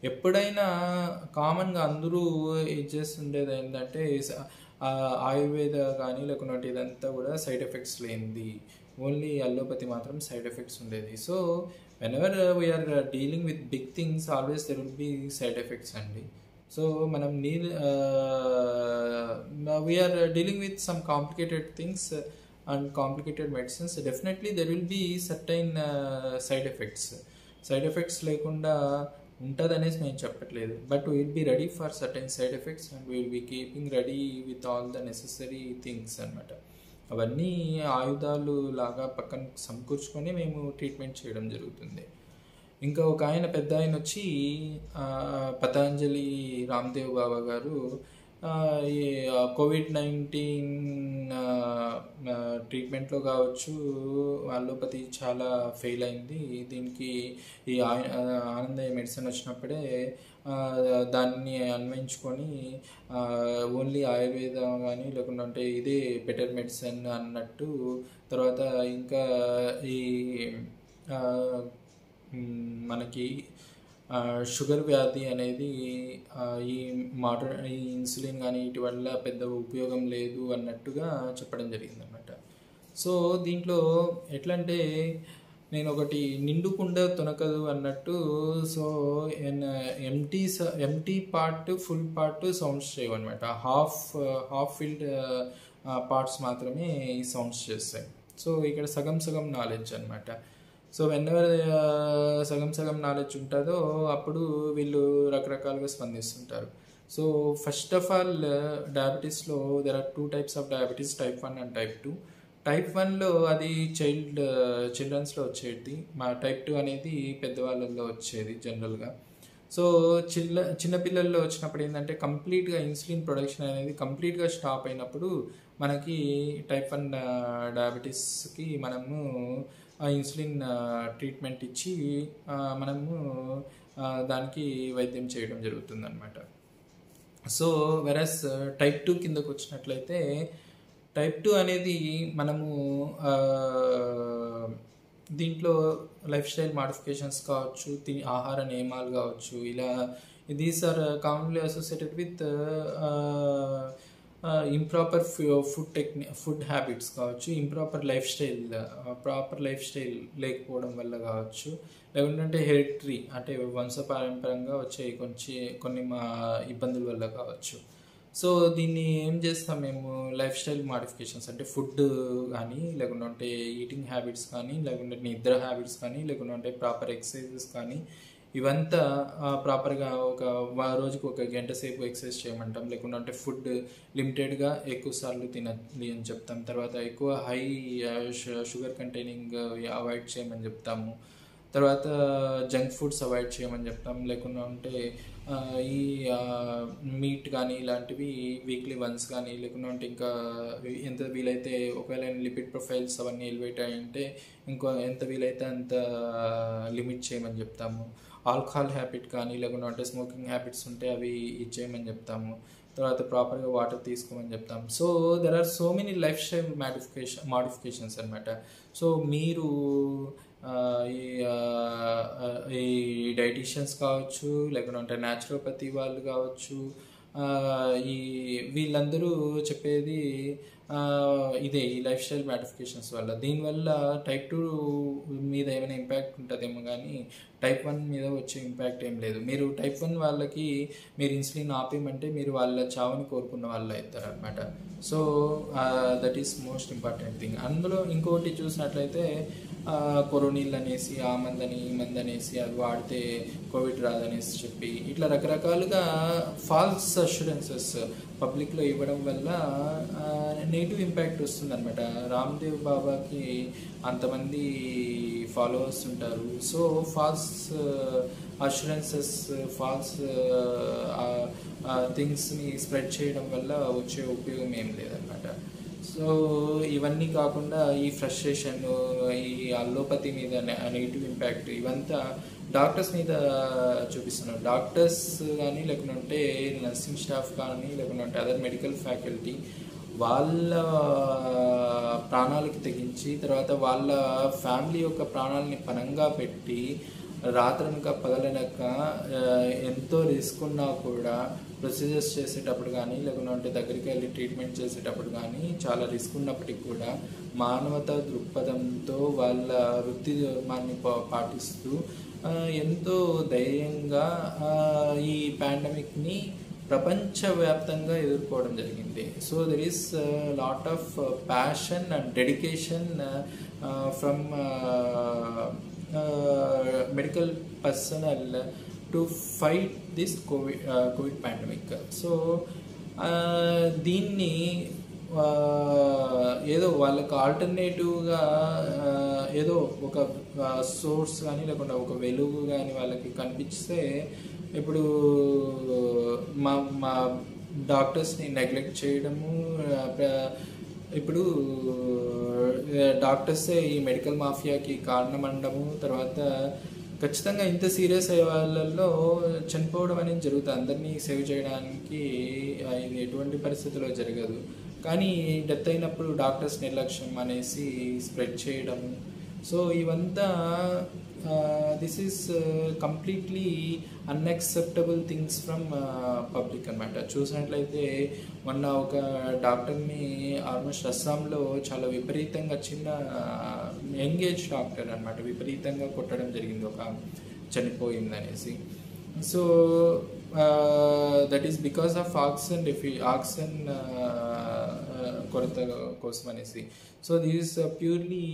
ఎప్పుడైనా కామన్గా అందరూ ఇది చేస్తుండేది ఏంటంటే ఆయుర్వేద కానీ లేకుంటే ఇదంతా కూడా సైడ్ ఎఫెక్ట్స్ లేనిది, ఓన్లీ అల్లోపతి మాత్రం సైడ్ ఎఫెక్ట్స్ ఉండేది. So whenever we are dealing with big things always there will be side effects అండి. సో మనం we are dealing with some complicated things and complicated medicines, definitely there will be certain side effects. Side effects లేకుండా ఉంటుంది అనేసి నేను చెప్పట్లేదు, but will be ready for certain side effects and will be keeping ready with all the necessary things అనమాట. అవన్నీ ఆయుధాలు లాగా పక్కన సమకూర్చుకొని మేము ట్రీట్మెంట్ చేయడం జరుగుతుంది. ఇంకా ఒక ఆయన పెద్ద ఆయన వచ్చి పతంజలి రామ్దేవ్ బాబా గారు ఈ కోవిడ్-19 ట్రీట్మెంట్లో కావచ్చు అలోపతి చాలా ఫెయిల్ అయింది, దీనికి ఈ ఆనందయ్య మెడిసిన్ వచ్చినప్పుడే దాన్ని అన్వయించుకొని ఓన్లీ ఆయుర్వేదం కానీ లేకుంటే ఇదే బెటర్ మెడిసిన్ అన్నట్టు. తర్వాత ఇంకా ఈ మనకి షుగర్ వ్యాధి అనేది ఈ ఈ ఇన్సులిన్ కానీ వీటి వల్ల పెద్ద ఉపయోగం లేదు అన్నట్టుగా చెప్పడం జరిగిందనమాట. సో దీంట్లో ఎట్లా అంటే నేను ఒకటి నిండుకుండా తొనకదు అన్నట్టు. So empty part full part sounds చేయవన్నమాట. హాఫ్ ఫిల్డ్ పార్ట్స్ మాత్రమే ఈ సౌండ్స్ చేస్తాయి. సో ఇక్కడ సగం సగం నాలెడ్జ్ అనమాట. సో వెన్నెవర్ సగం సగం నాలెడ్జ్ ఉంటుందో అప్పుడు వీళ్ళు రకరకాలుగా స్పందిస్తుంటారు. సో ఫస్ట్ ఆఫ్ ఆల్ డయాబెటీస్లో there are 2 types of diabetes, type 1 and type 2. Type 1లో అది చిల్డ్రన్స్లో వచ్చేది, మా టైప్ 2 అనేది పెద్దవాళ్ళల్లో వచ్చేది జనరల్గా. సో చిన్నపిల్లల్లో వచ్చినప్పుడు ఏంటంటే కంప్లీట్గా ఇన్సులిన్ ప్రొడక్షన్ అనేది కంప్లీట్గా స్టాప్ అయినప్పుడు మనకి టైప్ 1 డయాబెటీస్కి మనము ఆ ఇన్సులిన్ ట్రీట్మెంట్ ఇచ్చి మనము దానికి వైద్యం చేయడం జరుగుతుందన్నమాట. సో వెరస్ టైప్ 2 కిందకు వచ్చినట్లయితే టైప్ 2 అనేది మనము దీంట్లో లైఫ్ స్టైల్ మాడిఫికేషన్స్ కావచ్చు, ఆహార నియమాలు కావచ్చు, ఇలా these are commonly associated with improper food habits కావచ్చు, ఇంప్రాపర్ ప్రాపర్ లైఫ్ స్టైల్ లేకపోవడం వల్ల కావచ్చు, లేకుంటే హెరిటరీ అంటే వంశపారంపరంగా వచ్చే కొన్ని ఇబ్బందుల వల్ల కావచ్చు. సో దీన్ని ఏం చేస్తాం మేము, లైఫ్ స్టైల్ మాడిఫికేషన్స్ అంటే ఫుడ్ కానీ లేకుంటే ఈటింగ్ హ్యాబిట్స్ కానీ లేకుంటే నిద్ర హ్యాబిట్స్ కానీ లేకుంటే ప్రాపర్ ఎక్సర్సైజెస్ కానీ ఇవంతా ప్రాపర్గా రోజుకు 1 గంట సేపు ఎక్సర్సైజ్ చేయమంటాం. లేకుంటే ఫుడ్ లిమిటెడ్గా ఎక్కువ సార్లు తినాలి అని చెప్తాం. తర్వాత ఎక్కువ హై షుగర్ కంటైనింగ్ అవాయిడ్ చేయమని చెప్తాము. తర్వాత జంక్ ఫుడ్స్ అవాయిడ్ చేయమని చెప్తాం. లేకుంటే ఈ మీట్ కానీ ఇలాంటివి వీక్లీ వన్స్ కానీ, లేకుంటే ఇంకా ఎంత వీలైతే ఒకవేళ లిపిడ్ ప్రొఫైల్స్ అవన్నీ ఎలివేట్ అయ్యంటే ఎంత వీలైతే అంత లిమిట్ చేయమని చెప్తాము. ఆల్కహాల్ హ్యాబిట్ కానీ లేకుంటే స్మోకింగ్ హ్యాబిట్స్ ఉంటే అవి ఇచ్చేయమని చెప్తాము. తర్వాత ప్రాపర్గా వాటర్ తీసుకోమని చెప్తాం. So there are so many life style modifications అనమాట. సో మీరు ఈ డైటీషియన్స్ కావచ్చు, లేకుంటే న్యాచురోపతి వాళ్ళు కావచ్చు, వీళ్ళందరూ చెప్పేది ఇదే ఈ లైఫ్ స్టైల్ మాడిఫికేషన్స్ వల్ల. దీనివల్ల టైప్ 2 మీద ఏమైనా ఇంపాక్ట్ ఉంటుందేమో కానీ టైప్ 1 మీద వచ్చే ఇంపాక్ట్ ఏం లేదు. మీరు టైప్ 1 వాళ్ళకి మీరు ఇన్సులిన్ ఆపేయమంటే మీరు వాళ్ళ చావుని కోరుకున్న వాళ్ళు అవుతారు అనమాట. So that is most important thing. అందులో ఇంకోటి చూసినట్లయితే కొరోనీళ్ళు అనేసి ఆ మందని ఈ మందనేసి అవి వాడితే కోవిడ్ రాదనేసి చెప్పి ఇట్లా రకరకాలుగా ఫాల్స్ అష్యూరెన్సెస్ పబ్లిక్లో ఇవ్వడం వల్ల నెగిటివ్ ఇంపాక్ట్ వస్తుందన్నమాట. రామ్దేవ్ బాబాకి అంతమంది ఫాలోవర్స్ ఉంటారు. సో ఫాల్స్ అష్యూరెన్సెస్, ఫాల్స్ థింగ్స్ని స్ప్రెడ్ చేయడం వల్ల వచ్చే ఉపయోగం ఏం లేదన్నమాట. సో ఇవన్నీ కాకుండా ఈ ఫ్రస్ట్రేషన్, ఈ అల్లోపతి మీద నెగిటివ్ ఇంపాక్ట్ ఇవంతా డాక్టర్స్ మీద చూపిస్తున్నారు. డాక్టర్స్ కానీ లేకుంటే నర్సింగ్ స్టాఫ్ కానీ లేకుంటే అదర్ మెడికల్ ఫ్యాకల్టీ వాళ్ళ ప్రాణాలకి తెగించి తర్వాత వాళ్ళ ఫ్యామిలీ యొక్క ప్రాణాలని పణంగా పెట్టి రాత్రనక పగలనక ఎంతో రిస్క్ ఉన్నా కూడా ప్రొసీజర్స్ చేసేటప్పుడు కానీ, లేకుంటే దగ్గరికి వెళ్ళి ట్రీట్మెంట్ చేసేటప్పుడు కానీ చాలా రిస్క్ ఉన్నప్పటికీ కూడా మానవతా దృక్పథంతో వాళ్ళ వృత్తి ధర్మాన్ని పాటిస్తూ ఎంతో ధైర్యంగా ఈ పాండమిక్ని ప్రపంచవ్యాప్తంగా ఎదుర్కోవడం జరిగింది. So there is lot of passion and dedication from medical personal to fight this Covid pandemic. So దీన్ని ఏదో వాళ్ళకి ఆల్టర్నేటివ్గా ఏదో ఒక సోర్స్ కానీ, లేకుండా ఒక వెలుగు కానీ వాళ్ళకి కనిపిస్తే, ఇప్పుడు మా డాక్టర్స్ని నెగ్లెక్ట్ చేయడము, ఇప్పుడు డాక్టర్సే ఈ మెడికల్ మాఫియాకి కారణమండము, తర్వాత ఖచ్చితంగా ఇంత సీరియస్ అయ్యే వాళ్ళల్లో చనిపోవడం అనేది జరుగుతుంది. అందరినీ సేవ్ చేయడానికి ఇది ఎటువంటి పరిస్థితుల్లో జరగదు. కానీ డెత్ అయినప్పుడు డాక్టర్స్ నిర్లక్ష్యం అనేసి స్ప్రెడ్ చేయడము. సో ఇవంతా this is completely unacceptable things from public అనమాట. చూసినట్లయితే మొన్న ఒక డాక్టర్ని ఆల్మోస్ట్ అస్సాంలో చాలా విపరీతంగా చిన్న యంగ్ ఏజ్ డాక్టర్ అనమాట విపరీతంగా కొట్టడం జరిగింది, ఒక చనిపోయిందనేసి. So that is because of oxygen కొరత కోసం అనేసి. So this purely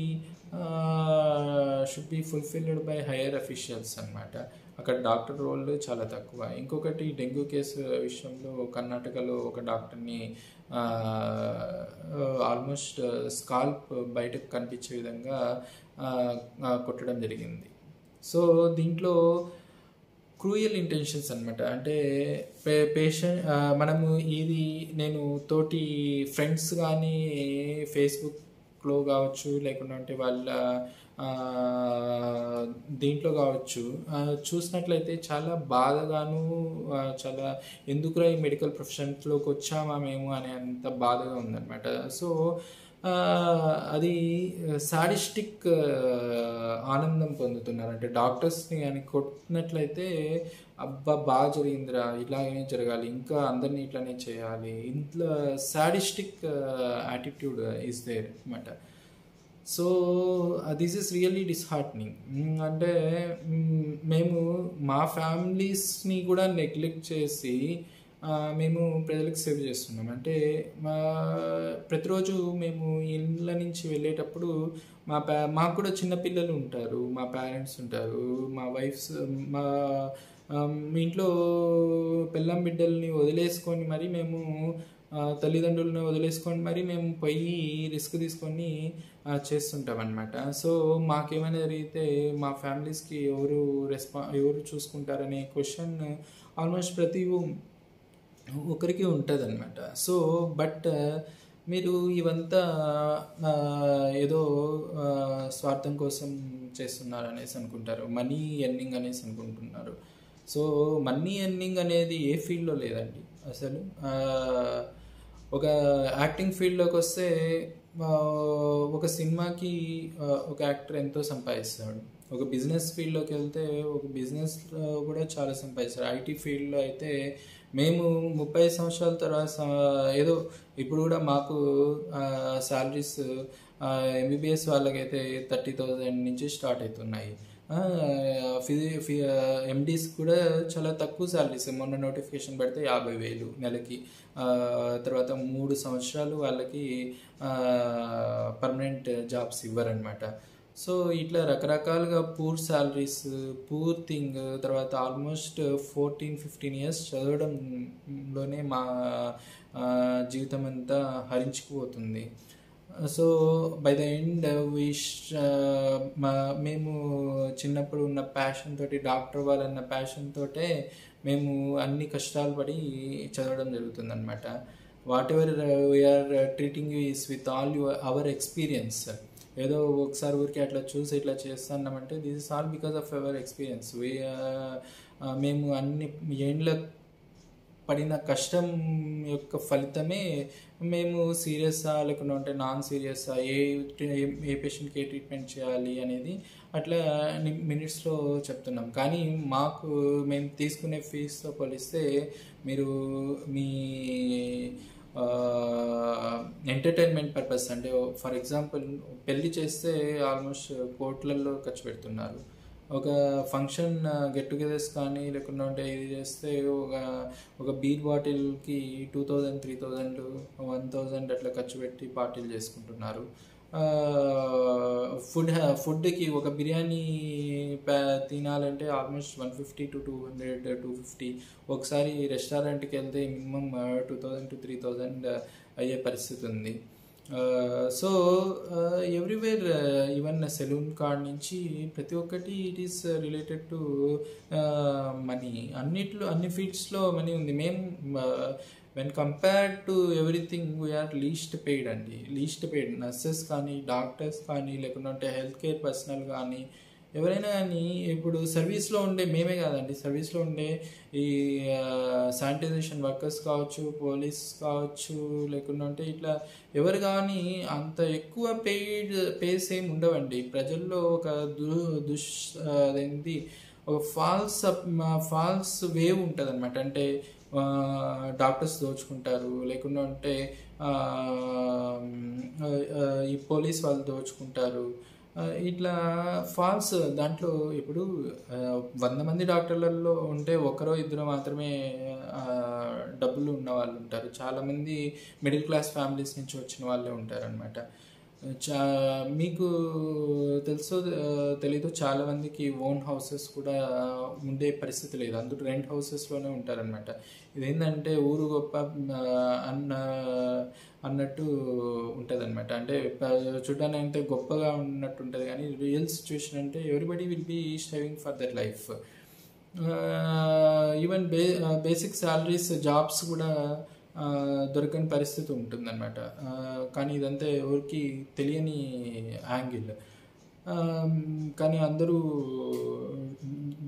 should be fulfilled by higher officials అనమాట. అక్కడ డాక్టర్ రోల్ చాలా తక్కువ. ఇంకొకటి డెంగ్యూ కేసు విషయంలో కర్ణాటకలో ఒక డాక్టర్ని ఆల్మోస్ట్ స్కాల్ప్ బయటకు కనిపించే విధంగా కొట్టడం జరిగింది. సో దీంట్లో క్రూయల్ ఇంటెన్షన్స్ అనమాట. అంటే పేషెంట్ మనము ఇది నేను తోటి ఫ్రెండ్స్ కానీ ఫేస్బుక్లో కావచ్చు, లేకుంటే వాళ్ళ దీంట్లో కావచ్చు చూసినట్లయితే చాలా బాధగాను, చాలా ఎందుకురా ఈ మెడికల్ ప్రొఫెషన్లోకి వచ్చామా మేము అనే అంత బాధగా ఉందన్నమాట. సో అది సాడిస్టిక్ ఆనందం పొందుతున్నారు. అంటే డాక్టర్స్ని కానీ కొట్టినట్లయితే అబ్బా బాగా జరిగిందిరా, ఇలాగనే జరగాలి, ఇంకా అందరినీ ఇట్లానే చేయాలి, ఇంట్లో సాడిస్టిక్ యాటిట్యూడ్ ఈస్ దేర్ అనమాట. So this is really disheartening. అంటే మేము మా ఫ్యామిలీస్ని కూడా నెగ్లెక్ట్ చేసి మేము ప్రజలకు సేవ చేస్తున్నాం. అంటే ప్రతిరోజు మేము ఇళ్ళ నుంచి వెళ్ళేటప్పుడు మాకు కూడా చిన్నపిల్లలు ఉంటారు, మా పేరెంట్స్ ఉంటారు, మా వైఫ్స్, మా ఇంట్లో పిల్లం బిడ్డల్ని వదిలేసుకొని మరి మేము తల్లిదండ్రులను వదిలేసుకొని మరి మేము పోయి రిస్క్ తీసుకొని చేస్తుంటాం అనమాట. సో మాకేమైనా జరిగితే మా ఫ్యామిలీస్కి ఎవరు చూసుకుంటారనే క్వశ్చన్ ఆల్మోస్ట్ ప్రతి ఒకరికి ఉంటుంది అనమాట. సో బట్ మీరు ఇవంతా ఏదో స్వార్థం కోసం చేస్తున్నారు అనేసి అనుకుంటారు, మనీ ఎర్నింగ్ అనేసి అనుకుంటున్నారు. సో మనీ ఎర్నింగ్ అనేది ఏ ఫీల్డ్లో లేదండి అసలు. ఒక యాక్టింగ్ ఫీల్డ్లోకి వస్తే ఒక సినిమాకి ఒక యాక్టర్ ఎంతో సంపాదిస్తాడు. ఒక బిజినెస్ ఫీల్డ్లోకి వెళ్తే ఒక బిజినెస్ కూడా చాలా సంపాదిస్తారు. ఐటీ ఫీల్డ్లో అయితే మేము 30 సంవత్సరాల తర్వాత ఏదో ఇప్పుడు కూడా మాకు శాలరీస్ ఎంబీబీఎస్ వాళ్ళకైతే 30,000 నుంచి స్టార్ట్ అవుతున్నాయి. ఎండీస్ కూడా చాలా తక్కువ శాలరీస్. మొన్న నోటిఫికేషన్ పెడితే 50,000 నెలకి. తర్వాత 3 సంవత్సరాలు వాళ్ళకి పర్మనెంట్ జాబ్స్ ఇవ్వరనమాట. సో ఇట్లా రకరకాలుగా పూర్ శాలరీస్, పూర్ థింగ్. తర్వాత ఆల్మోస్ట్ 14-15 years చదవడంలోనే మా జీవితం అంతా హరించుకుపోతుంది. సో బై ద ఎండ్ మేము చిన్నప్పుడు ఉన్న ప్యాషన్ తోటి, డాక్టర్ అవ్వాలన్న ప్యాషన్ తోటే మేము అన్ని కష్టాలు పడి చదవడం జరుగుతుంది అనమాట. Whatever we are treating you is with all our experience. ఏదో ఒకసారి ఊరికి అట్లా చూసి ఇట్లా చేస్తున్నామంటే this is all because of our experience. మేము అన్ని ఏండ్ల పడిన కష్టం యొక్క ఫలితమే మేము సీరియస్సా లేకుంటే నాన్ సీరియస్సా, ఏ పేషెంట్కి ఏ ట్రీట్మెంట్ చేయాలి అనేది అట్లా మినిట్స్లో చెప్తున్నాం. కానీ మాకు మేము తీసుకునే ఫీజుతో పోలిస్తే మీరు మీ ఎంటర్టైన్మెంట్ పర్పస్ అంటే ఫర్ ఎగ్జాంపుల్ పెళ్ళి చేస్తే ఆల్మోస్ట్ కోట్లల్లో ఖర్చు పెడుతున్నారు. ఒక ఫంక్షన్ గెట్ టుగెదర్స్ కానీ లేకుంటే ఇది చేస్తే ఒక బీర్ బాటిల్కి 2000, 3000, 1000 అట్లా ఖర్చు పెట్టి పార్టీలు చేసుకుంటున్నారు. ఫుడ్కి ఒక బిర్యానీ తినాలంటే ఆల్మోస్ట్ 150 to 200, 250. ఒకసారి రెస్టారెంట్కి వెళ్తే మినిమం 2000 to 3000 అయ్యే పరిస్థితి ఉంది. సో ఎవ్రీవేర్ ఈవెన్ సెలూన్ కాడ్ నుంచి ప్రతి ఒక్కటి it is related to money. అన్ని ఫీల్డ్స్లో మనీ ఉంది. మేము when compared to everything we are least paid అండి. లీస్ట్ పెయిడ్ నర్సెస్ కానీ, డాక్టర్స్ కానీ, లేకుంటే హెల్త్ కేర్ పర్సనల్ కానీ, ఎవరైనా కానీ ఇప్పుడు సర్వీస్లో ఉండే మేమే కాదండి, సర్వీస్లో ఉండే ఈ శానిటైజేషన్ వర్కర్స్ కావచ్చు, పోలీస్ కావచ్చు, లేకుంటే ఇట్లా ఎవరు కానీ అంత ఎక్కువ పేస్ ఏమి ఉండవండి. ప్రజల్లో ఒక అదేంటి ఒక ఫాల్స్ వేవ్ ఉంటుంది అనమాట. అంటే డాక్టర్స్ దోచుకుంటారు, లేకుంటే ఈ పోలీస్ వాళ్ళు దోచుకుంటారు, ఇట్లా ఫాల్స్. దాంట్లో ఇప్పుడు 100 మంది డాక్టర్లలో ఉంటే ఒకరో ఇద్దరు మాత్రమే డబ్బులు ఉన్న వాళ్ళు ఉంటారు. చాలామంది మిడిల్ క్లాస్ ఫ్యామిలీస్ నుంచి వచ్చిన వాళ్ళే ఉంటారనమాట. మీకు తెలుసో తెలీదు, చాలామందికి ఓన్ హౌసెస్ కూడా ఉండే పరిస్థితి లేదు, అందరూ రెంట్ హౌసెస్లోనే ఉంటారనమాట. ఇదేంటంటే ఊరు గొప్ప అన్నట్టు ఉంటుంది అనమాట. అంటే చూడడానికి అంటే గొప్పగా ఉన్నట్టు ఉంటుంది, కానీ రియల్ సిచ్యువేషన్ అంటే everybody will be striving for that life. Even basic salaries, jobs కూడా దొరకని పరిస్థితి ఉంటుందన్నమాట. కానీ ఇదంతా ఎవరికి తెలియని యాంగిల్. కానీ అందరూ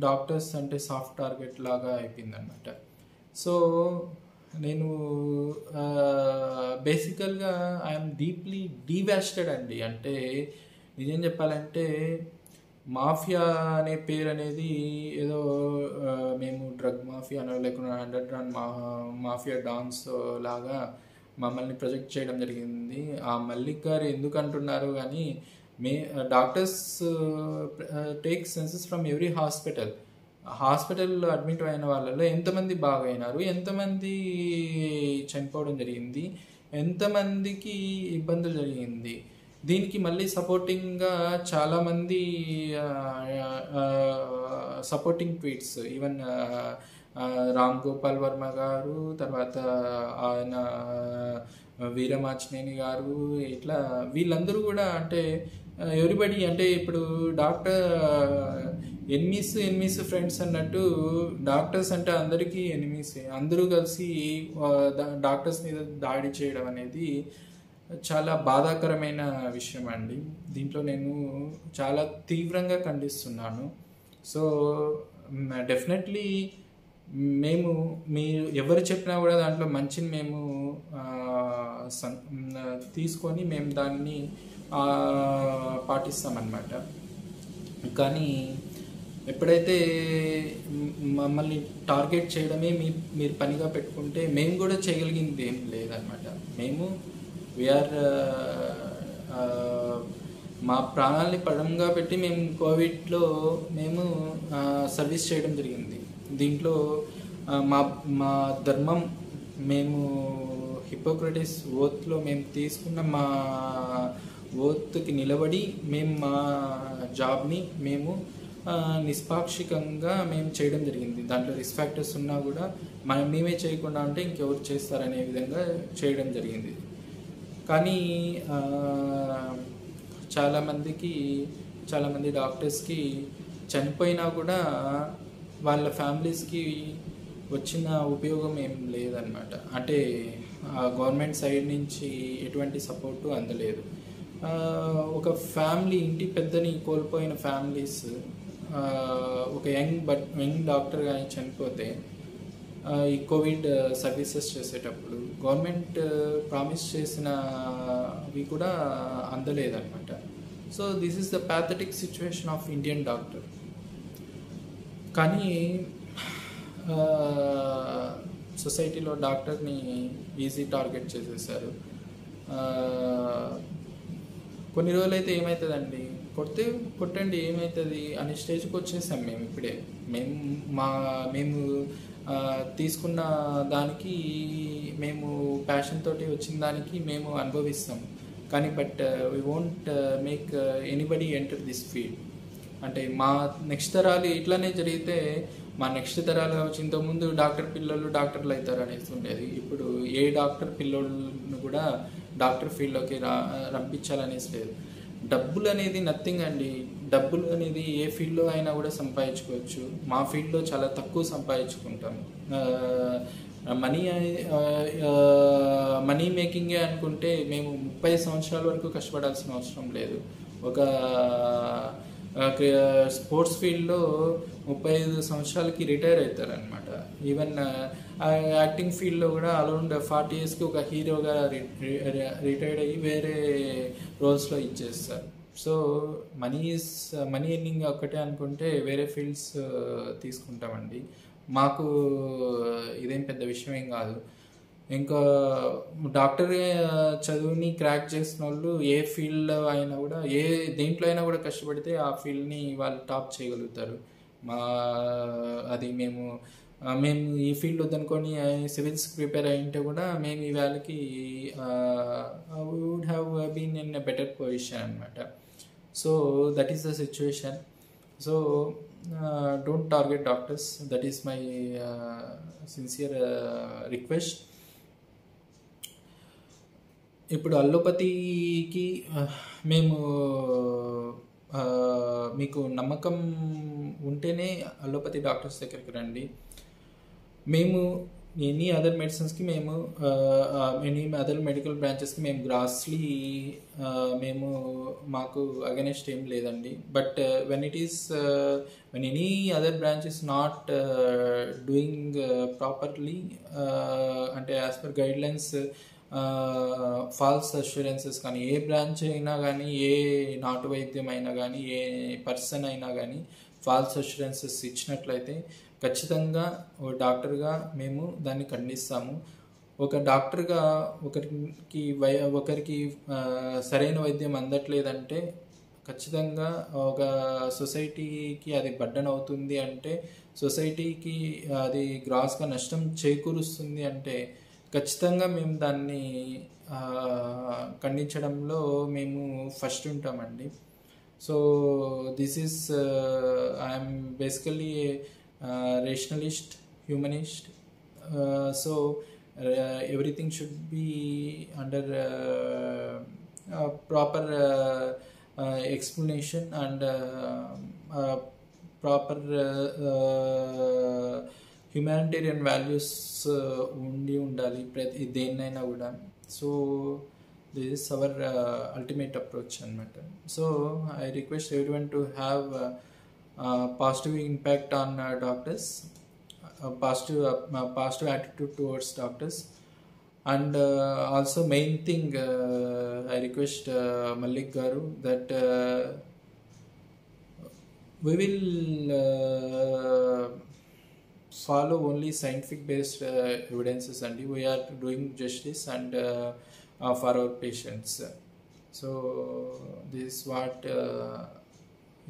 డాక్టర్స్ అంటే సాఫ్ట్ టార్గెట్ లాగా అయిపోయిందనమాట. సో నేను బేసికల్గా ఐఎమ్ డీప్లీ డీవాస్టెడ్ అండి. అంటే నిజం చెప్పాలంటే మాఫియా అనే పేరు అనేది ఏదో మేము డ్రగ్ మాఫియానో లేకుండా అండర్ గ్రౌండ్ మాఫియా డాన్స్ లాగా మమ్మల్ని ప్రొజెక్ట్ చేయడం జరిగింది. ఆ మల్లిక్ గారు ఎందుకు అంటున్నారు కానీ doctors take census from every హాస్పిటల్లో అడ్మిట్ అయిన వాళ్ళలో ఎంతమంది బాగైనారు, ఎంతమంది చనిపోవడం జరిగింది, ఎంతమందికి ఇబ్బందులు జరిగింది. దీనికి మళ్ళీ సపోర్టింగ్గా చాలామంది supporting tweets, even Ram Gopal Varma గారు, తర్వాత ఆయన వీరమాచినేని గారు, ఇట్లా వీళ్ళందరూ కూడా అంటే ఎవ్రీబడి అంటే ఇప్పుడు డాక్టర్ ఎనిమీస్ ఫ్రెండ్స్ అన్నట్టు డాక్టర్స్ అంటే అందరికీ ఎనిమీసే. అందరూ కలిసి డాక్టర్స్ మీద దాడి చేయడం అనేది చాలా బాధాకరమైన విషయం అండి. దీంట్లో నేను చాలా తీవ్రంగా ఖండిస్తున్నాను. సో డెఫినెట్లీ మీరు ఎవరు చెప్పినా కూడా దాంట్లో మంచిని మేము తీసుకొని మేము దాన్ని పాటిస్తామన్నమాట. కానీ ఎప్పుడైతే మమ్మల్ని టార్గెట్ చేయడమే మీరు పనిగా పెట్టుకుంటే మేము కూడా చేయగలిగింది ఏం లేదనమాట. మేము వీఆర్ మా ప్రాణాలని పడంగా పెట్టి మేము కోవిడ్లో మేము సర్వీస్ చేయడం జరిగింది. దీంట్లో మా ధర్మం, మేము హిపోక్రటిస్ ఓత్లో మేము తీసుకున్న మా ఓత్కి నిలబడి మేము మా జాబ్ని మేము నిష్పాక్షికంగా మేము చేయడం జరిగింది. దాంట్లో రిస్క్ ఫ్యాక్టర్స్ ఉన్నా కూడా మేమే చేయకుండా ఉంటే ఇంకెవరు చేస్తారనే విధంగా చేయడం జరిగింది. కానీ చాలామంది డాక్టర్స్కి చనిపోయినా కూడా వాళ్ళ ఫ్యామిలీస్కి వచ్చిన ఉపయోగం ఏం లేదన్నమాట. అంటే గవర్నమెంట్ సైడ్ నుంచి ఎటువంటి సపోర్టు అందలేదు. ఒక ఫ్యామిలీ, ఇంటి పెద్దని కోల్పోయిన ఫ్యామిలీస్ ఒక యంగ్ డాక్టర్ కానీ చనిపోతే ఈ కోవిడ్ సర్వీసెస్ చేసేటప్పుడు గవర్నమెంట్ ప్రామిస్ చేసినవి కూడా అందలేదన్నమాట. So this is the pathetic situation of Indian doctor. కానీ సొసైటీలో డాక్టర్ని ఈజీ టార్గెట్ చేసేసారు. కొన్ని రోజులైతే ఏమవుతుందండి, కొట్టండి ఏమవుతుంది అనే స్టేజ్కి వచ్చేసాం మేము. ఇప్పుడే మేము తీసుకున్న దానికి, మేము ప్యాషన్ తోటి వచ్చిన దానికి మేము అనుభవిస్తాం. కానీ but we won't make anybody enter this field. అంటే మా నెక్స్ట్ తరాలు ఇట్లానే జరిగితే, మా నెక్స్ట్ తరాలు కావచ్చు, ఇంతకుముందు డాక్టర్ పిల్లలు డాక్టర్లు అవుతారు అనేసి ఉండేది. ఇప్పుడు ఏ డాక్టర్ పిల్లలను కూడా డాక్టర్ ఫీల్డ్లోకి రంపించాలనేసి లేదు. డబ్బులు అనేది నథింగ్ అండి. డబ్బులు అనేది ఏ ఫీల్డ్లో అయినా కూడా సంపాదించుకోవచ్చు. మా ఫీల్డ్లో చాలా తక్కువ సంపాదించుకుంటాం. మనీ మేకింగే అనుకుంటే మేము 30 సంవత్సరాల వరకు కష్టపడాల్సిన అవసరం లేదు. ఒక స్పోర్ట్స్ ఫీల్డ్లో 35 సంవత్సరాలకి రిటైర్ అవుతారనమాట. ఈవెన్ యాక్టింగ్ ఫీల్డ్లో కూడా అరౌండ్ 40 yearsకి ఒక హీరోగా రిటైర్డ్ అయ్యి వేరే రోల్స్లో ఇచ్చేస్తారు. సో మనీ ఎర్నింగ్ ఒక్కటే అనుకుంటే వేరే ఫీల్డ్స్ తీసుకుంటామండి. మాకు ఇదేం పెద్ద విషయం ఏం కాదు. ఇంకా డాక్టర్ చదువుని క్రాక్ చేసిన వాళ్ళు ఏ ఫీల్డ్లో అయినా కూడా, ఏ దేంట్లో అయినా కూడా కష్టపడితే ఆ ఫీల్డ్ని వాళ్ళు టాప్ చేయగలుగుతారు. అది మేము ఈ ఫీల్డ్ వద్దనుకొని సివిల్స్ ప్రిపేర్ అయ్యింటే కూడా మేము ఈ వాళ్ళకి would have been in a better position అనమాట. So that is the situation. So don't target doctors. That is my sincere request. ఇప్పుడు అల్లోపతికి మేము మీకు నమ్మకం ఉంటేనే అల్లోపతి డాక్టర్స్ దగ్గరికి రండి. మేము ఎనీ అదర్ మెడిసిన్స్కి ఎనీ అదర్ మెడికల్ బ్రాంచెస్కి మేము గ్రాస్లీ మాకు అగెనెస్ట్ ఏం లేదండి. But when any other branch is not doing properly, అంటే as per guidelines, false assurances కానీ, ఏ బ్రాంచ్ అయినా కానీ, ఏ నాటు వైద్యం అయినా కానీ, ఏ పర్సన్ అయినా కానీ ఫాల్స్ అష్యూరెన్సెస్ ఇచ్చినట్లయితే ఖచ్చితంగా ఒక డాక్టర్గా మేము దాన్ని ఖండిస్తాము. ఒక డాక్టర్గా ఒకరికి సరైన వైద్యం అందట్లేదంటే ఖచ్చితంగా ఒక సొసైటీకి అది బర్డెన్ అవుతుంది, అంటే సొసైటీకి అది గ్రాస్గా నష్టం చేకూరుస్తుంది అంటే ఖచ్చితంగా మేము దాన్ని ఖండించడంలో మేము ఫస్ట్ ఉంటామండి. So this is I'm basically rationalist, humanist. So everything should be under proper explanation and proper humanitarian values ఉండాలి ప్రతి దేన్నైనా కూడా. So this is our ultimate approach అన్నమాట. So I request everyone to have positive impact on doctors, positive attitude towards doctors, and also main thing I request Malik Garu that we will follow only scientific based evidences, and we are doing justice and for our patients. So this is what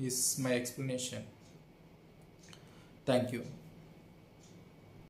is my explanation. Thank you.